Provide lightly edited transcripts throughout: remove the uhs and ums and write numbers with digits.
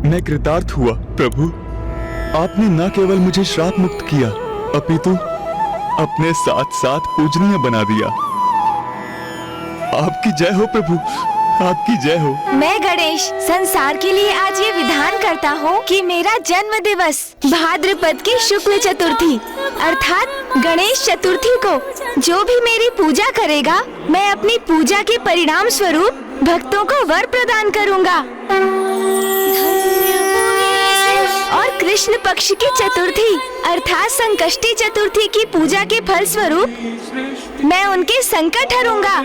मैं कृतार्थ हुआ प्रभु। आपने न केवल मुझे श्राप मुक्त किया, अपितु अपने साथ साथ पूजनीय बना दिया। आपकी जय हो प्रभु, आपकी जय हो। मैं गणेश संसार के लिए आज ये विधान करता हूँ कि मेरा जन्म दिवस भाद्रपद की शुक्ल चतुर्थी अर्थात गणेश चतुर्थी को जो भी मेरी पूजा करेगा, मैं अपनी पूजा के परिणाम स्वरूप भक्तों को वर प्रदान करूँगा। और कृष्ण पक्ष की चतुर्थी अर्थात संकष्टी चतुर्थी की पूजा के फल स्वरूप मैं उनके संकट हरूंगा।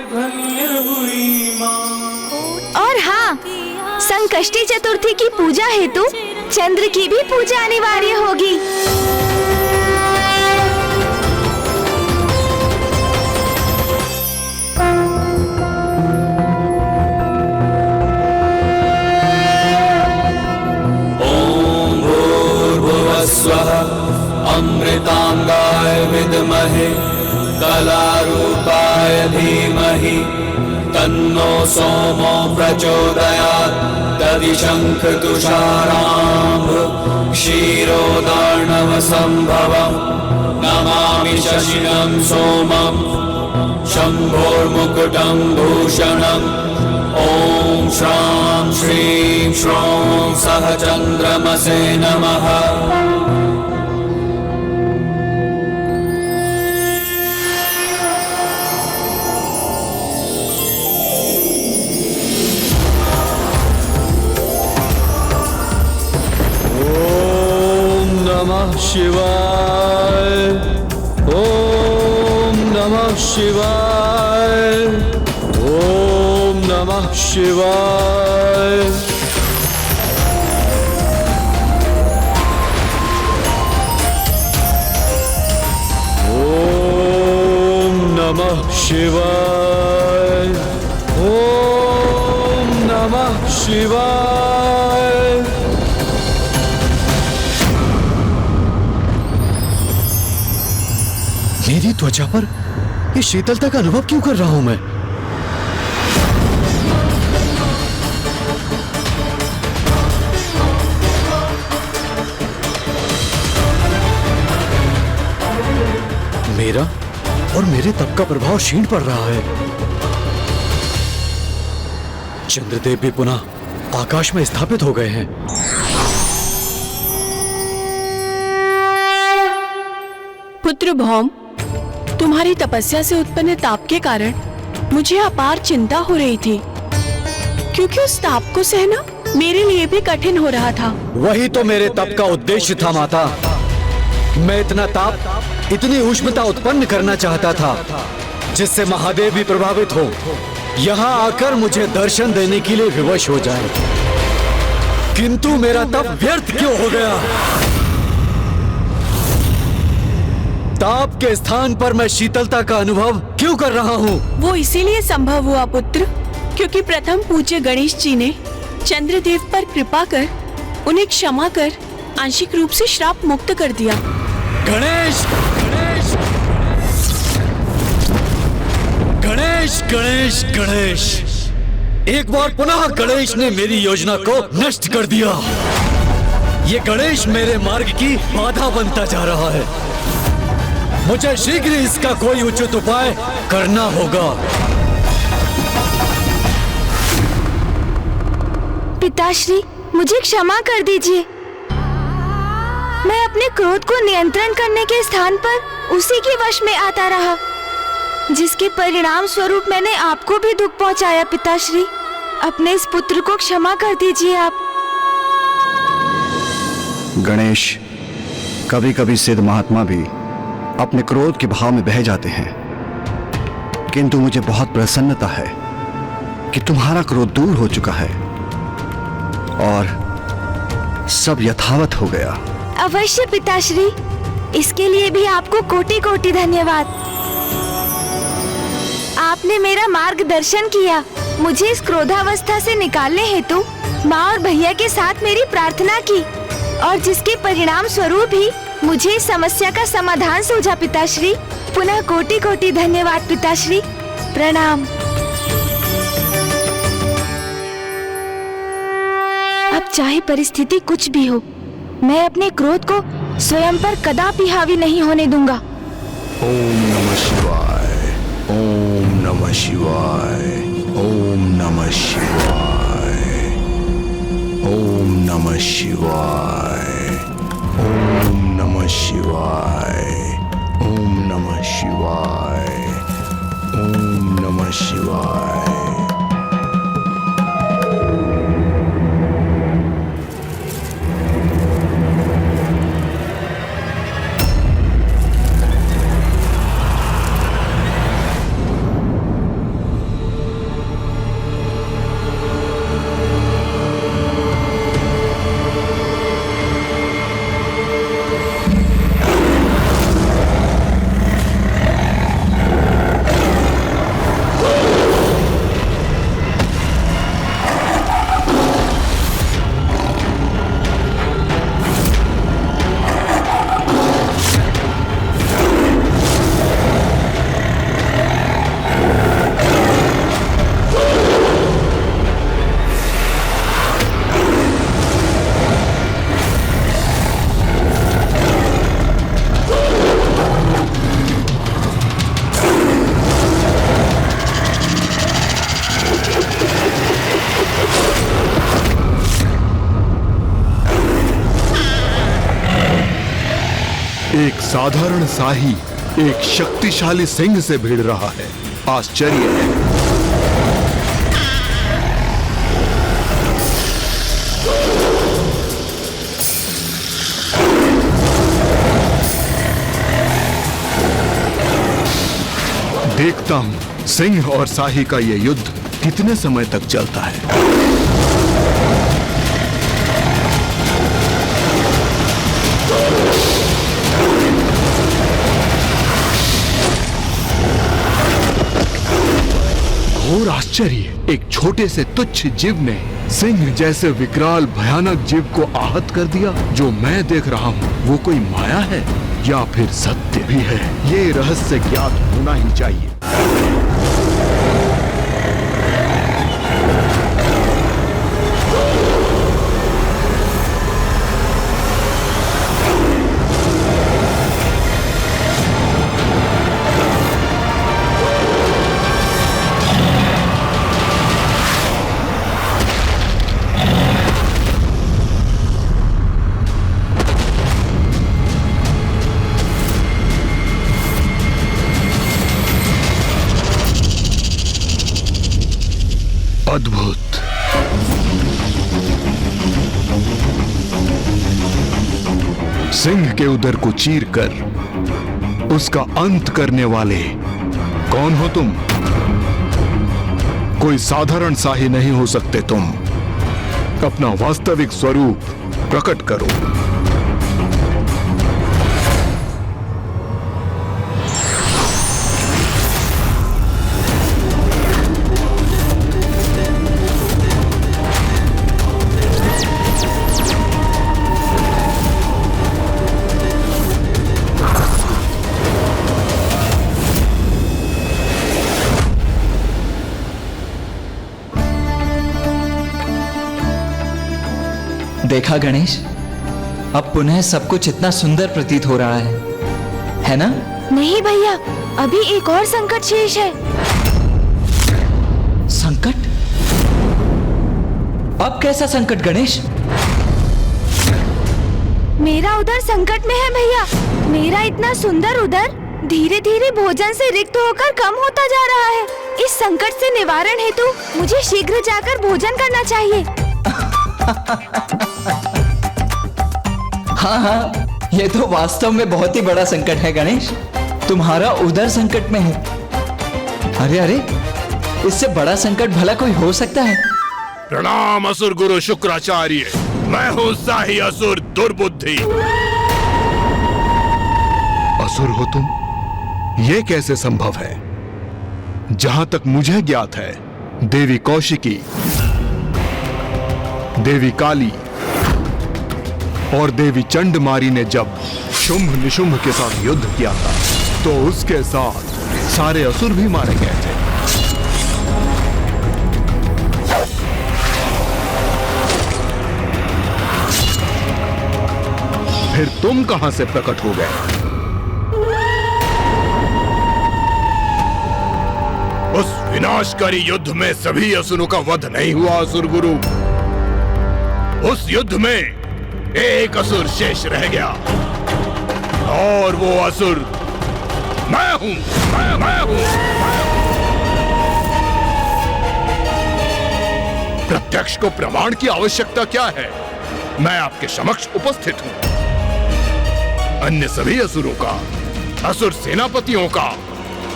और हाँ, संकष्टी चतुर्थी की पूजा हेतु चंद्र की भी पूजा अनिवार्य होगी। ओम भूर्भुवस्वः अमृतांगाय विद्महे कलारूपाय धीमहि तन्नो सोमो प्रचोदयात्। दधिशंख तुषाराम्भ क्षीरोदार्णव संभवम् नमामि शशिनं सोमं शम्भोर्मुकुटं भूषणम्। ॐ श्रां श्रीं श्रौं सह चन्द्रमसे नमः। नमः शिवाय, ओम नमः शिवाय, ओम नमः शिवाय। ओम नमः शिवाय, ओम नमः शिवाय। मेरी त्वचा पर ये शीतलता का अनुभव क्यों कर रहा हूं मैं? मेरा और मेरे तप का प्रभाव क्षीण पड़ रहा है। चंद्रदेव भी पुनः आकाश में स्थापित हो गए हैं। पुत्र भौम, तुम्हारी तपस्या से उत्पन्न ताप के कारण मुझे अपार चिंता हो रही थी, क्योंकि उस ताप को सहना मेरे लिए भी कठिन हो रहा था। वही तो मेरे तप का उद्देश्य था माता। मैं इतना ताप, इतनी उष्णता उत्पन्न करना चाहता था जिससे महादेव भी प्रभावित हो, यहाँ आकर मुझे दर्शन देने के लिए विवश हो जाए। किंतु मेरा तप व्यर्थ क्यों हो गया? ताप के स्थान पर मैं शीतलता का अनुभव क्यों कर रहा हूँ? वो इसीलिए संभव हुआ पुत्र, क्योंकि प्रथम पूज्य गणेश जी ने चंद्रदेव पर कृपा कर उन्हें क्षमा कर आंशिक रूप से श्राप मुक्त कर दिया। गणेश गणेश गणेश गणेश गणेश, एक बार पुनः गणेश ने मेरी योजना को नष्ट कर दिया। ये गणेश मेरे मार्ग की बाधा बनता जा रहा है। मुझे शीघ्र इसका कोई उचित उपाय करना होगा। पिताश्री, मुझे क्षमा कर दीजिए। मैं अपने क्रोध को नियंत्रण करने के स्थान पर उसी के वश में आता रहा, जिसके परिणाम स्वरूप मैंने आपको भी दुख पहुंचाया। पिताश्री, अपने इस पुत्र को क्षमा कर दीजिए आप। गणेश, कभी कभी सिद्ध महात्मा भी अपने क्रोध के भाव में बह जाते हैं, किंतु मुझे बहुत प्रसन्नता है कि तुम्हारा क्रोध दूर हो चुका है और सब यथावत हो गया। अवश्य पिताश्री, इसके लिए भी आपको कोटि कोटि धन्यवाद। आपने मेरा मार्गदर्शन किया, मुझे इस क्रोधावस्था से निकालने हेतु माँ और भैया के साथ मेरी प्रार्थना की, और जिसके परिणाम स्वरूप ही मुझे इस समस्या का समाधान सूझा। पिताश्री, पुनः कोटि कोटि धन्यवाद पिताश्री। प्रणाम। अब चाहे परिस्थिति कुछ भी हो, मैं अपने क्रोध को स्वयं पर कदापि हावी नहीं होने दूंगा। ओम नमः शिवाय, ओम नमः शिवाय, ओम नमः शिवाय, ओम नमः शिवाय, ओम नमः शिवाय, ओम नमः शिवाय, ओम नमः शिवाय। एक साधारण शाही एक शक्तिशाली सिंह से भिड़ रहा है। आश्चर्य है। देखता हूं सिंह और शाही का यह युद्ध कितने समय तक चलता है। घोर आश्चर्य, एक छोटे से तुच्छ जीव ने सिंह जैसे विकराल भयानक जीव को आहत कर दिया। जो मैं देख रहा हूँ वो कोई माया है या फिर सत्य भी है, ये रहस्य ज्ञात होना ही चाहिए। अद्भुत। सिंह के उदर को चीरकर उसका अंत करने वाले कौन हो तुम? कोई साधारण शाही नहीं हो सकते तुम। अपना वास्तविक स्वरूप प्रकट करो। देखा गणेश, अब पुनः सब कुछ इतना सुंदर प्रतीत हो रहा है ना? नहीं भैया, अभी एक और संकट शेष है। संकट? अब कैसा संकट गणेश? मेरा उदर संकट में है भैया। मेरा इतना सुंदर उदर धीरे धीरे भोजन से रिक्त होकर कम होता जा रहा है। इस संकट से निवारण हेतु मुझे शीघ्र जाकर भोजन करना चाहिए। हाँ, ये तो वास्तव में बहुत ही बड़ा संकट है गणेश। तुम्हारा उदर संकट में है। अरे, इससे बड़ा संकट भला कोई हो सकता है? प्रणाम असुर गुरु शुक्राचार्य। मैं हूँ शाही असुर दुर्बुद्धि। असुर हो तुम? ये कैसे संभव है? जहां तक मुझे ज्ञात है, देवी कौशिकी, देवी काली और देवी चंडमारी ने जब शुंभ निशुंभ के साथ युद्ध किया था तो उसके साथ सारे असुर भी मारे गए थे। फिर तुम कहां से प्रकट हो गए? उस विनाशकारी युद्ध में सभी असुरों का वध नहीं हुआ असुर गुरु। उस युद्ध में एक असुर शेष रह गया और वो असुर मैं हूं। मैं हूं। प्रत्यक्ष को प्रमाण की आवश्यकता क्या है? मैं आपके समक्ष उपस्थित हूं। अन्य सभी असुरों का, असुर सेनापतियों का,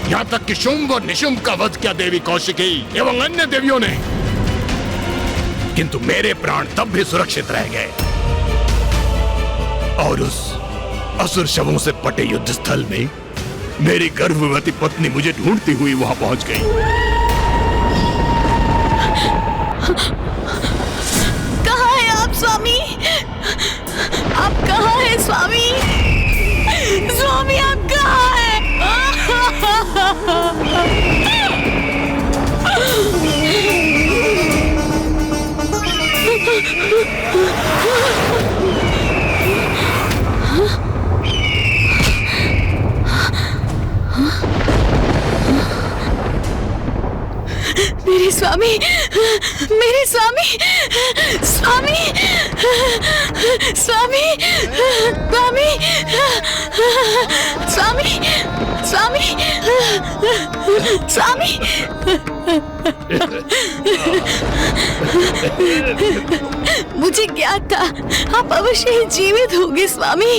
यहां तक कि शुंभ और निशुंभ का वध किया देवी कौशिकी एवं अन्य देवियों ने, किंतु मेरे प्राण तब भी सुरक्षित रह गए और उस असुर शवों से पटे युद्ध स्थल में मेरी गर्भवती पत्नी मुझे ढूंढती हुई वहां पहुंच गई। कहाँ है आप स्वामी? आप कहाँ है स्वामी? स्वामी आप कहाँ है? मेरे स्वामी, मेरे स्वामी, स्वामी, स्वामी, स्वामी, स्वामी, स्वामी, स्वामी। मुझे ज्ञात था आप अवश्य ही जीवित होंगे स्वामी,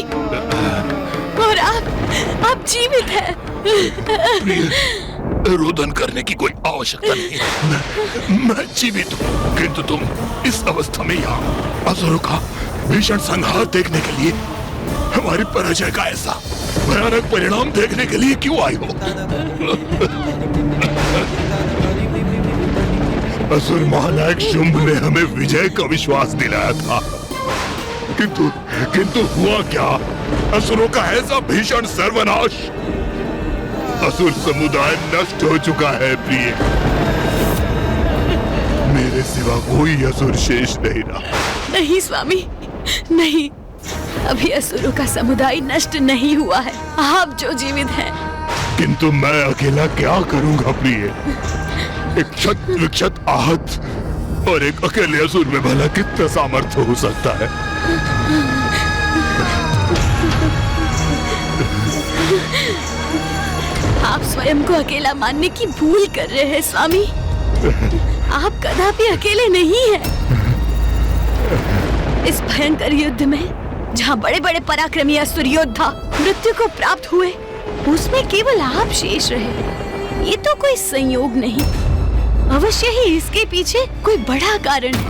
और आप जीवित हैं। रोदन करने की कोई आवश्यकता नहीं है। मैं जीवित हूँ, किंतु तुम इस अवस्था में यहाँ असुरों का भीषण संहार देखने के लिए, हमारी पराजय का ऐसा भयानक परिणाम देखने के लिए क्यों आई हो? असुर महानायक शुंभ ने हमें विजय का विश्वास दिलाया था, किंतु हुआ क्या? असुरों का ऐसा भीषण सर्वनाश। असुर समुदाय नष्ट हो चुका है प्रिय। मेरे सिवा कोई असुर शेष नहीं रहा। नहीं स्वामी, नहीं, अभी असुरों का समुदाय नष्ट नहीं हुआ है। आप जो जीवित हैं। किंतु मैं अकेला क्या करूंगा प्रिय? एक क्षत विक्षत आहत और एक अकेले असुर में भला कितना सामर्थ्य हो सकता है? आप स्वयं को अकेला मानने की भूल कर रहे हैं स्वामी। आप कदापि अकेले नहीं हैं। इस भयंकर युद्ध में जहाँ बड़े बड़े पराक्रमी असुर योद्धा मृत्यु को प्राप्त हुए, उसमें केवल आप शेष रहे। ये तो कोई संयोग नहीं, अवश्य ही इसके पीछे कोई बड़ा कारण है।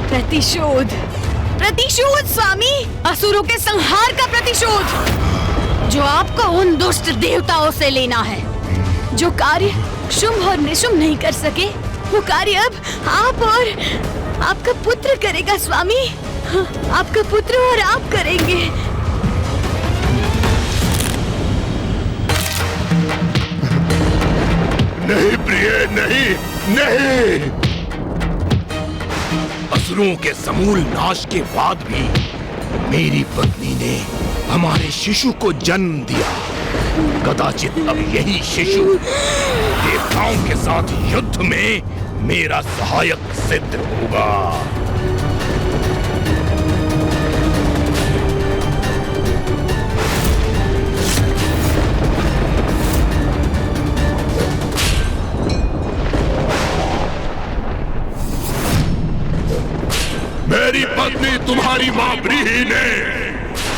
प्रतिशोध, प्रतिशोध स्वामी, असुरों के संहार का प्रतिशोध, जो आपको उन दुष्ट देवताओं से लेना है। जो कार्य शुंभ और निशुंभ नहीं कर सके, वो कार्य अब आप और आपका पुत्र करेगा स्वामी। आपका पुत्र और आप करेंगे। नहीं प्रिय, नहीं, नहीं। असुरों के समूल नाश के बाद भी मेरी पत्नी ने हमारे शिशु को जन्म दिया। कदाचित अब यही शिशु देवताओं के साथ युद्ध में मेरा सहायक सिद्ध होगा। मेरी पत्नी तुम्हारी मां ब्रीहि ने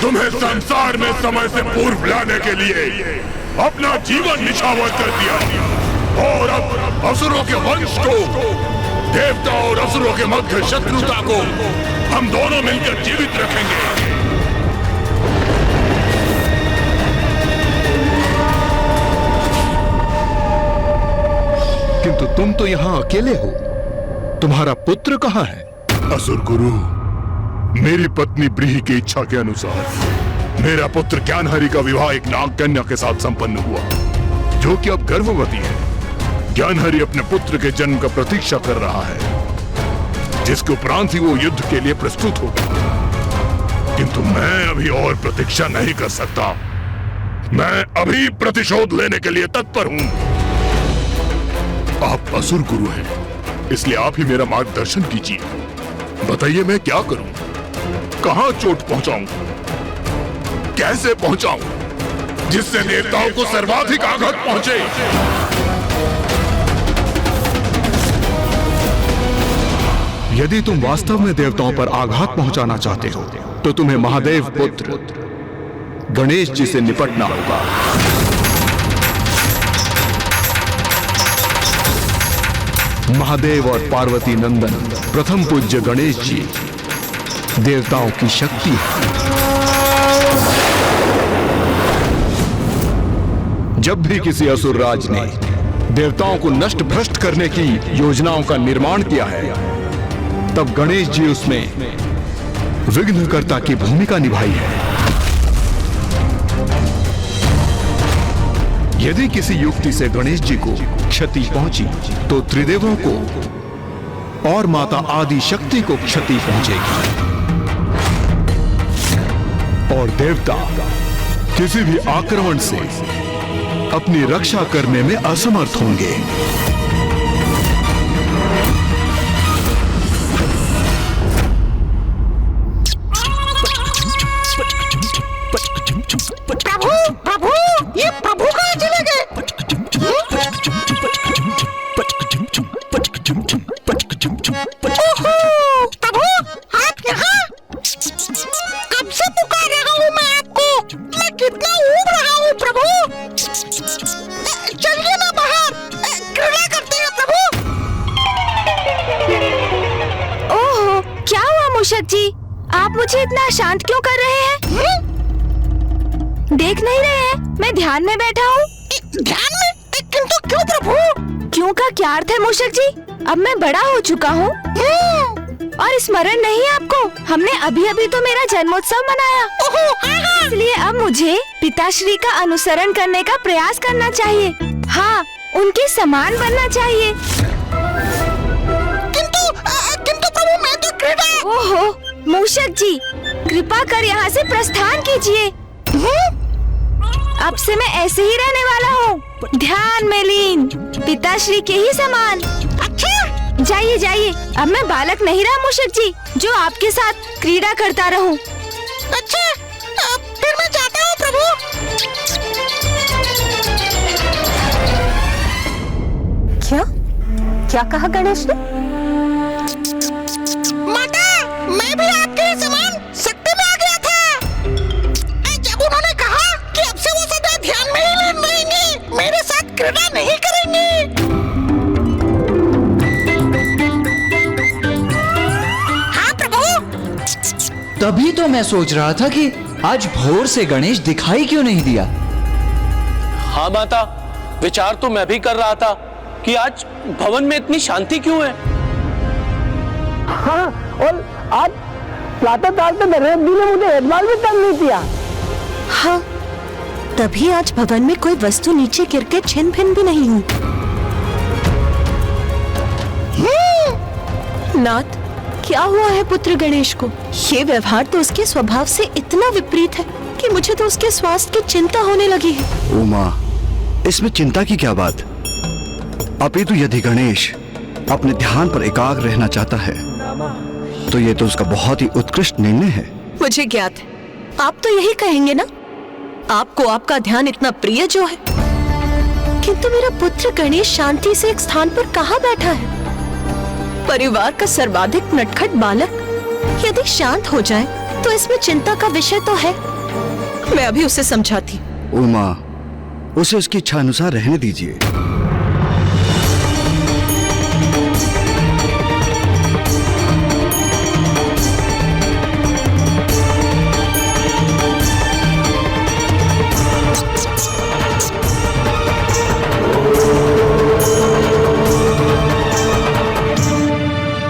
तुम्हें संसार में समय से पूर्व लाने के लिए अपना जीवन निछावर कर दिया और अब असुरों के वंश को, देवता और असुरों के मध्य शत्रुता को हम दोनों मिलकर जीवित रखेंगे। किंतु तुम तो यहाँ अकेले हो, तुम्हारा पुत्र कहाँ है? असुर गुरु, मेरी पत्नी ब्रीहि की इच्छा के अनुसार मेरा पुत्र ज्ञानहरि का विवाह एक नाग कन्या के साथ संपन्न हुआ, जो कि अब गर्भवती है। ज्ञानहरि अपने पुत्र के जन्म का प्रतीक्षा कर रहा है, जिसके उपरांत ही वो युद्ध के लिए प्रस्तुत होगा। किंतु मैं अभी और प्रतीक्षा नहीं कर सकता। मैं अभी प्रतिशोध लेने के लिए तत्पर हूं। आप असुर गुरु हैं, इसलिए आप ही मेरा मार्गदर्शन कीजिए। बताइए मैं क्या करूं? कहां चोट पहुंचाऊं? कैसे पहुंचाऊं जिससे देवताओं को सर्वाधिक आघात पहुंचे? यदि तुम वास्तव में देवताओं पर आघात पहुंचाना चाहते हो तो तुम्हें महादेव पुत्र गणेश जी से निपटना होगा। महादेव और पार्वती नंदन प्रथम पूज्य गणेश जी देवताओं की शक्ति है। जब भी किसी असुरराज ने देवताओं को नष्ट भ्रष्ट करने की योजनाओं का निर्माण किया है, तब गणेश जी उसमें विघ्नकर्ता की भूमिका निभाई है। यदि किसी युक्ति से गणेश जी को क्षति पहुंची तो त्रिदेवों को और माता आदि शक्ति को क्षति पहुंचेगी और देवता किसी भी आक्रमण से अपनी रक्षा करने में असमर्थ होंगे। प्रभु, ये प्रभु कहाँ चले गए? ओहो, प्रभु, आप यहाँ? कब से पुकार रहा हूँ मैं आपको। मैं कितना ऊब रहा हूँ प्रभु। चलिए ना बाहर, क्रीड़ा करते हैं प्रभु। ओहो, क्या हुआ मूषक जी? आप मुझे इतना अशांत क्यों कर रहे हैं? देख नहीं रहे हैं मैं ध्यान में बैठा हूँ। ध्यान में? किंतु क्यों प्रभु? क्यों का क्या अर्थ है मूषक जी? अब मैं बड़ा हो चुका हूँ और स्मरण नहीं आपको? हमने अभी अभी तो मेरा जन्मोत्सव मनाया। इसलिए अब मुझे पिताश्री का अनुसरण करने का प्रयास करना चाहिए। हाँ, उनके समान बनना चाहिए। किंतु प्रभु मैं तो क्रीड़ा। ओहो मूषक जी, कृपा कर यहाँ से प्रस्थान कीजिए। अब से मैं ऐसे ही रहने वाला हूँ, ध्यान में लीन, पिताश्री के ही समान। अच्छा, जाइए जाइए, अब मैं बालक नहीं रहा मूषक जी, जो आपके साथ क्रीड़ा करता रहूं। अच्छा, फिर मैं जाता हूँ प्रभु। क्या कहा गणेश ने? माता, मैं भी आपके ही समान शक्ति में आ गया था। जब उन्होंने कहा कि अब से वो सदा ध्यान में ही लीन रहेंगे, मेरे साथ क्रीड़ा नहीं करेंगे। हाँ प्रभु। तभी तो मैं सोच रहा था कि आज भोर से गणेश दिखाई क्यों नहीं दिया। हाँ माता, विचार तो मैं भी कर रहा था कि आज भवन में इतनी शांति क्यों है। हाँ, और आज प्रातःकाल तो नरेंद्र जी ने मुझे एतबार भी तंग नहीं किया। हाँ, तभी आज भवन में कोई वस्तु नीचे गिर के छिन भिन भी नहीं हुई। नाथ, क्या हुआ है पुत्र गणेश को? ये व्यवहार तो उसके स्वभाव से इतना विपरीत है कि मुझे तो उसके स्वास्थ्य की चिंता होने लगी है। उमा, इसमें चिंता की क्या बात? अपितु यदि गणेश अपने ध्यान पर एकाग्र रहना चाहता है तो ये तो उसका बहुत ही उत्कृष्ट निर्णय है। मुझे ज्ञात है, आप तो यही कहेंगे ना। आपको आपका ध्यान इतना प्रिय जो है, किंतु मेरा पुत्र गणेश शांति से एक स्थान पर कहाँ बैठा है? परिवार का सर्वाधिक नटखट बालक यदि शांत हो जाए तो इसमें चिंता का विषय तो है। मैं अभी उसे समझाती। उमा, उसे उसकी इच्छा अनुसार रहने दीजिए।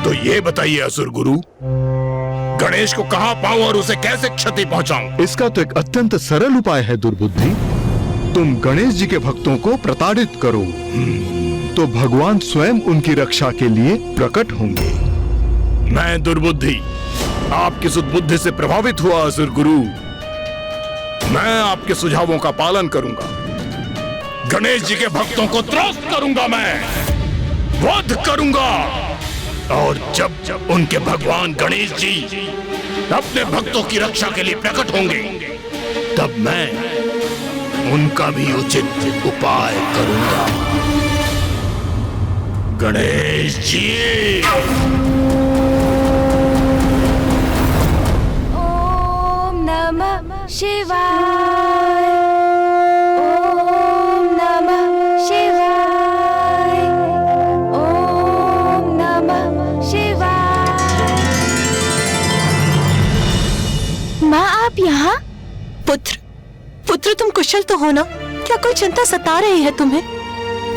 तो ये बताइए असुर गुरु, गणेश को कहां पाऊं और उसे कैसे क्षति पहुंचाऊं? इसका तो एक अत्यंत सरल उपाय है दुर्बुद्धि। तुम गणेश जी के भक्तों को प्रताड़ित करो तो भगवान स्वयं उनकी रक्षा के लिए प्रकट होंगे। मैं दुर्बुद्धि आपकी सुदबुद्धि से प्रभावित हुआ असुर गुरु। मैं आपके सुझावों का पालन करूंगा। गणेश जी के भक्तों को त्रस्त करूंगा, मैं वध करूंगा। और जब उनके भगवान गणेश जी अपने भक्तों की रक्षा के लिए प्रकट होंगे, तब मैं उनका भी उचित उपाय करूंगा। गणेश जी। ओम नमः शिवाय। ओम नमः शिवाय। ओम नमः शिवाय। माँ, आप यहाँ? पुत्र, पुत्र तुम कुशल तो हो ना? क्या कोई चिंता सता रही है तुम्हें?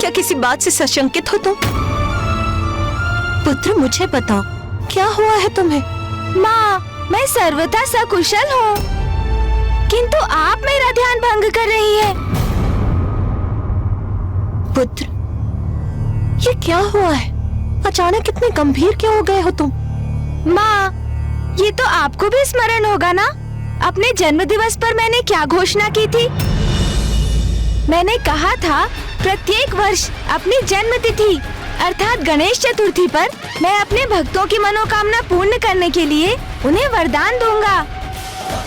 क्या किसी बात से सशंकित हो तुम? पुत्र मुझे बताओ, क्या हुआ है तुम्हें? माँ, मैं सर्वथा सकुशल हूँ, किंतु आप मेरा ध्यान भंग कर रही है। पुत्र, ये क्या हुआ है? अचानक इतने गंभीर क्यों हो गए हो तुम? माँ, ये तो आपको भी स्मरण होगा ना, अपने जन्म दिवस पर मैंने क्या घोषणा की थी? मैंने कहा था प्रत्येक वर्ष अपनी जन्म तिथि अर्थात गणेश चतुर्थी पर मैं अपने भक्तों की मनोकामना पूर्ण करने के लिए उन्हें वरदान दूंगा,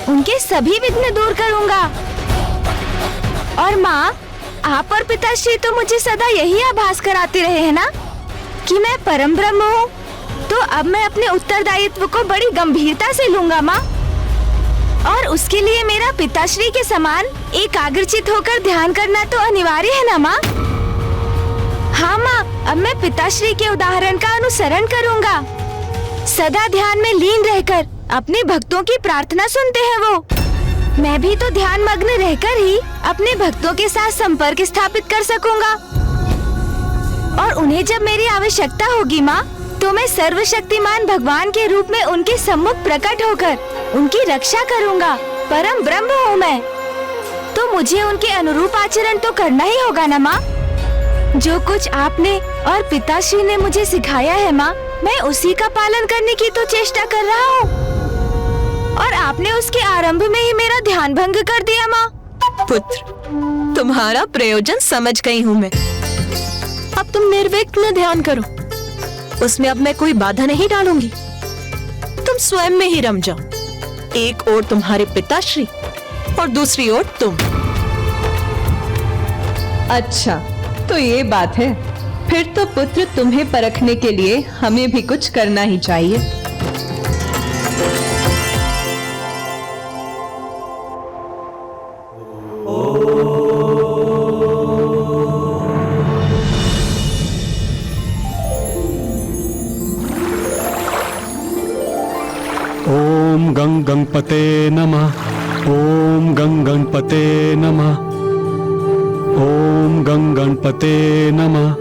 उनके सभी विघ्न दूर करूंगा। और माँ, आप और पिताश्री तो मुझे सदा यही आभास कराते रहे हैं ना कि मैं परम ब्रह्म हूँ। तो अब मैं अपने उत्तरदायित्व को बड़ी गंभीरता से लूंगा माँ, और उसके लिए मेरा पिताश्री के समान एकाग्रचित होकर ध्यान करना तो अनिवार्य है ना माँ? हाँ माँ, अब मैं पिताश्री के उदाहरण का अनुसरण करूंगा। सदा ध्यान में लीन रहकर अपने भक्तों की प्रार्थना सुनते हैं वो। मैं भी तो ध्यान मग्न रहकर ही अपने भक्तों के साथ संपर्क स्थापित कर सकूंगा। और उन्हें जब मेरी आवश्यकता होगी माँ, तो मैं सर्वशक्तिमान भगवान के रूप में उनके सम्मुख प्रकट होकर उनकी रक्षा करूंगा। परम ब्रह्म हूँ मैं, तो मुझे उनके अनुरूप आचरण तो करना ही होगा ना माँ। जो कुछ आपने और पिताश्री ने मुझे सिखाया है माँ, मैं उसी का पालन करने की तो चेष्टा कर रहा हूँ, और आपने उसके आरंभ में ही मेरा ध्यान भंग कर दिया माँ। पुत्र, तुम्हारा प्रयोजन समझ गई हूँ मैं। अब तुम निर्विघ्न ध्यान करो, उसमें अब मैं कोई बाधा नहीं डालूंगी। तुम स्वयं में ही रम जाओ। एक ओर तुम्हारे पिताश्री और दूसरी ओर तुम। अच्छा, तो ये बात है। फिर तो पुत्र, तुम्हें परखने के लिए हमें भी कुछ करना ही चाहिए। ओम गं गणपते नमः। ओम गं गणपते नमः। ओम गं गणपते नमः।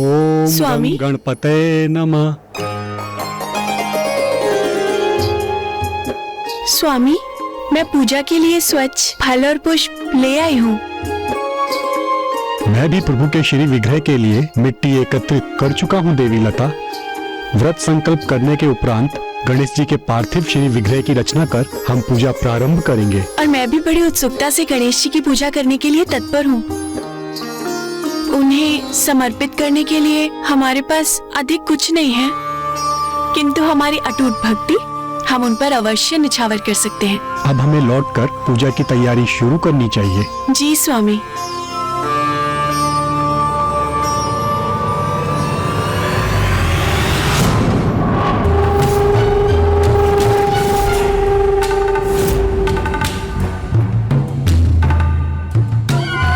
ओम स्वामी? गं गणपते नमः। स्वामी, मैं पूजा के लिए स्वच्छ फल और पुष्प ले आई हूँ। मैं भी प्रभु के श्री विग्रह के लिए मिट्टी एकत्रित कर चुका हूँ देवी लता। व्रत संकल्प करने के उपरांत गणेश जी के पार्थिव श्री विग्रह की रचना कर हम पूजा प्रारंभ करेंगे। और मैं भी बड़ी उत्सुकता से गणेश जी की पूजा करने के लिए तत्पर हूँ। उन्हें समर्पित करने के लिए हमारे पास अधिक कुछ नहीं है, किंतु हमारी अटूट भक्ति हम उन पर अवश्य निछावर कर सकते हैं। अब हमें लौटकर पूजा की तैयारी शुरू करनी चाहिए। जी स्वामी।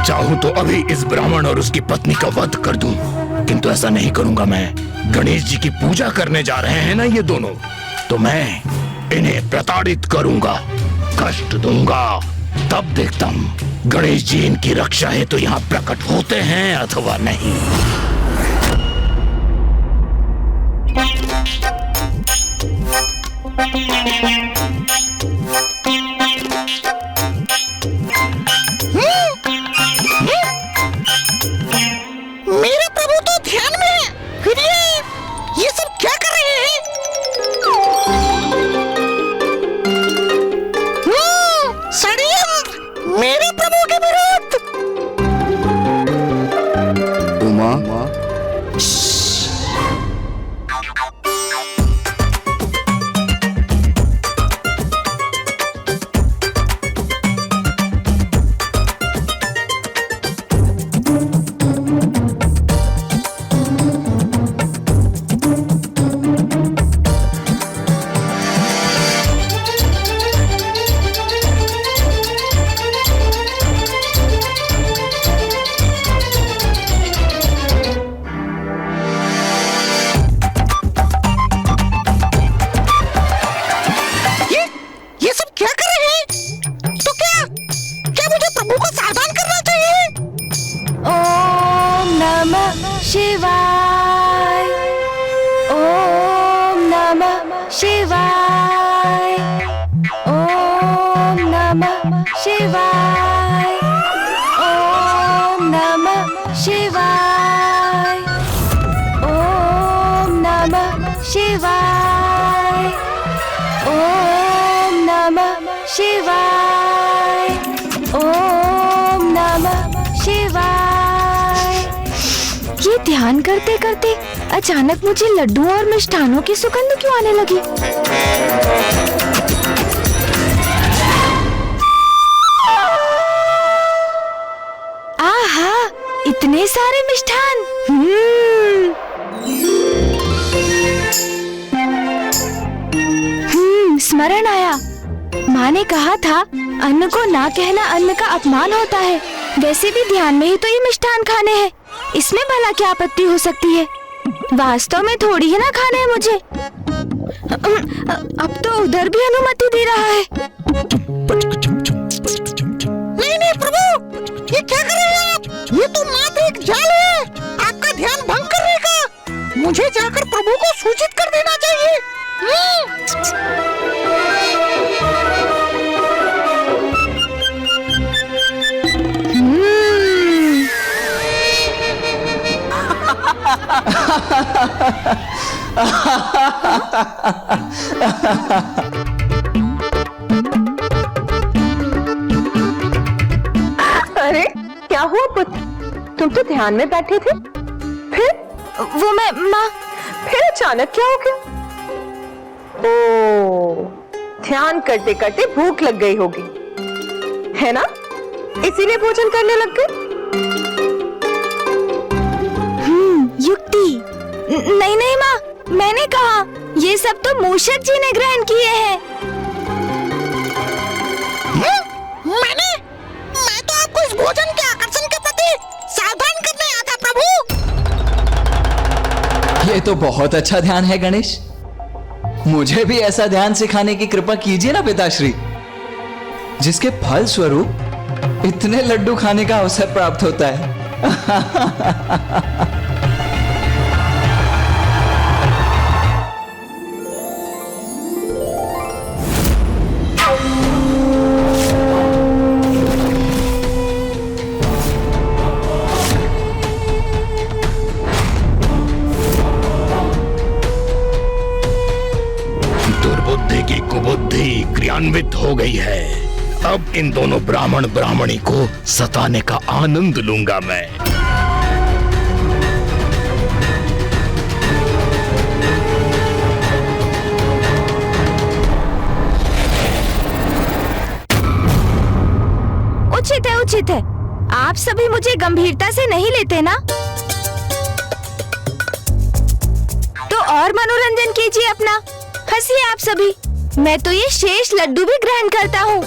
चाहूं तो अभी इस ब्राह्मण और उसकी पत्नी का वध कर दूं, किंतु ऐसा नहीं करूंगा मैं। गणेश जी की पूजा करने जा रहे हैं ना ये दोनों, तो मैं इन्हें प्रताड़ित करूंगा, कष्ट दूंगा। तब देखता हूं गणेश जी इनकी रक्षा है तो यहाँ प्रकट होते हैं अथवा नहीं। मेरे प्रभु तो ध्यान में है, फिर ये सब क्या कर रहे हैं? शिवाय। ओम नमः शिवाय। ओम नमः शिवाय। ओम नमः शिवाय। ओम नमः शिवाय। ओम नमः शिवाय। ये ध्यान करते करते अचानक मुझे लड्डुओं और मिष्ठानों की सुगंध क्यों आने लगी? आहा, इतने सारे मिष्ठान। स्मरण आया। माँ ने कहा था अन्न को ना कहना अन्न का अपमान होता है। वैसे भी ध्यान में ही तो ये मिष्ठान खाने हैं, इसमें भला क्या आपत्ति हो सकती है? वास्तव में थोड़ी ही ना खाने हैं मुझे। अब तो उधर भी अनुमति दे रहा है। नहीं नहीं प्रभु, ये क्या कर रहे हैं आप? ये तो मात्र एक जाल है, आपका ध्यान भंग करने का। मुझे जाकर प्रभु को सूचित कर देना चाहिए। अरे क्या हुआ पुत्र, तुम तो ध्यान में बैठे थे, फिर? वो मैं माँ। फिर अचानक क्या हो गया? ओ, ध्यान करते करते भूख लग गई होगी, है ना? इसीलिए भोजन करने लग गए। युक्ति। नहीं नहीं माँ, मैंने कहा ये सब तो मूषक जी ने ग्रहण किए हैं। मैं तो आपको इस भोजन के आकर्षण के प्रति सावधान करने आया था प्रभु। ये तो बहुत अच्छा ध्यान है गणेश। मुझे भी ऐसा ध्यान सिखाने की कृपा कीजिए ना पिताश्री, जिसके फल स्वरूप इतने लड्डू खाने का अवसर प्राप्त होता है। दुर्बुद्धि की कुबुद्धि क्रियान्वित हो गई है। अब इन दोनों ब्राह्मण ब्राह्मणी को सताने का आनंद लूंगा मैं। उचित है। आप सभी मुझे गंभीरता से नहीं लेते ना? तो और मनोरंजन कीजिए अपना, हंसिए आप सभी। मैं तो ये शेष लड्डू भी ग्रहण करता हूँ।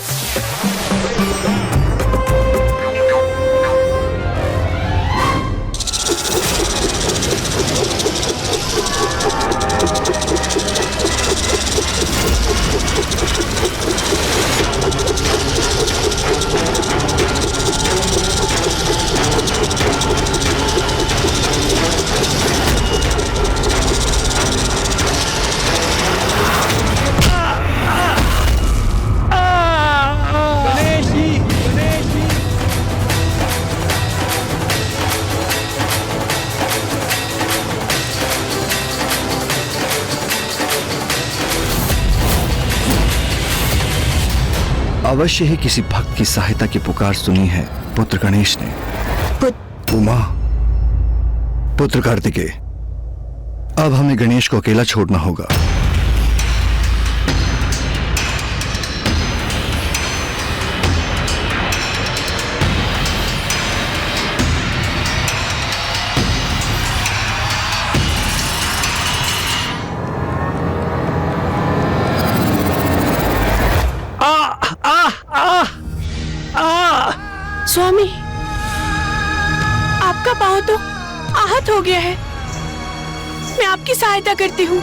अवश्य ही किसी भक्त की सहायता की पुकार सुनी है पुत्र गणेश ने। उमा, पुत्र कार्तिकेय, अब हमें गणेश को अकेला छोड़ना होगा। स्वामी, आपका पांव तो आहत हो गया है, मैं आपकी सहायता करती हूँ।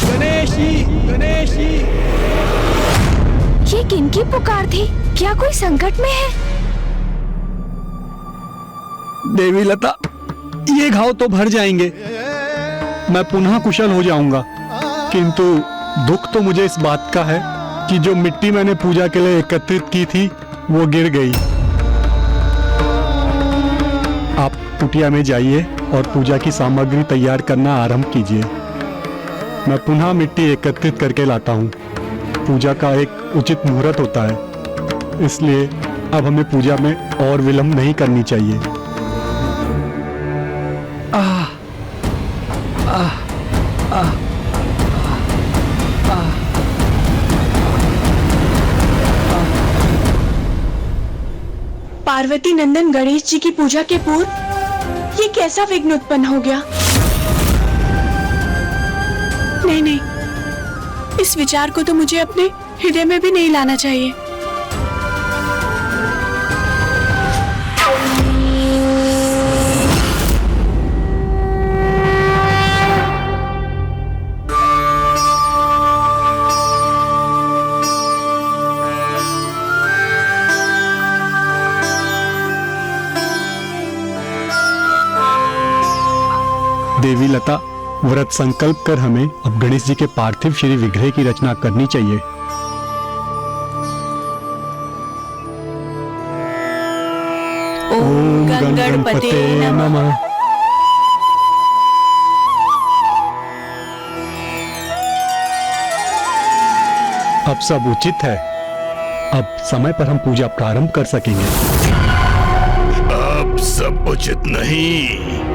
गणेशी, गणेशी। ये किनकी पुकार थी? क्या कोई संकट में है? देवी लता, ये घाव तो भर जाएंगे, मैं पुनः कुशल हो जाऊंगा। किंतु दुख तो मुझे इस बात का है कि जो मिट्टी मैंने पूजा के लिए एकत्रित की थी वो गिर गई। आप कुटिया में जाइए और पूजा की सामग्री तैयार करना आरंभ कीजिए। मैं पुनः मिट्टी एकत्रित करके लाता हूँ। पूजा का एक उचित मुहूर्त होता है, इसलिए अब हमें पूजा में और विलंब नहीं करनी चाहिए। पार्वती नंदन गणेश जी की पूजा के पूर्व ये कैसा विघ्न उत्पन्न हो गया? नहीं, इस विचार को तो मुझे अपने हृदय में भी नहीं लाना चाहिए। देवी लता, व्रत संकल्प कर हमें अब गणेश जी के पार्थिव श्री विग्रह की रचना करनी चाहिए। ओम गणपते नमः। अब सब उचित है। अब समय पर हम पूजा प्रारंभ कर सकेंगे। अब सब उचित नहीं,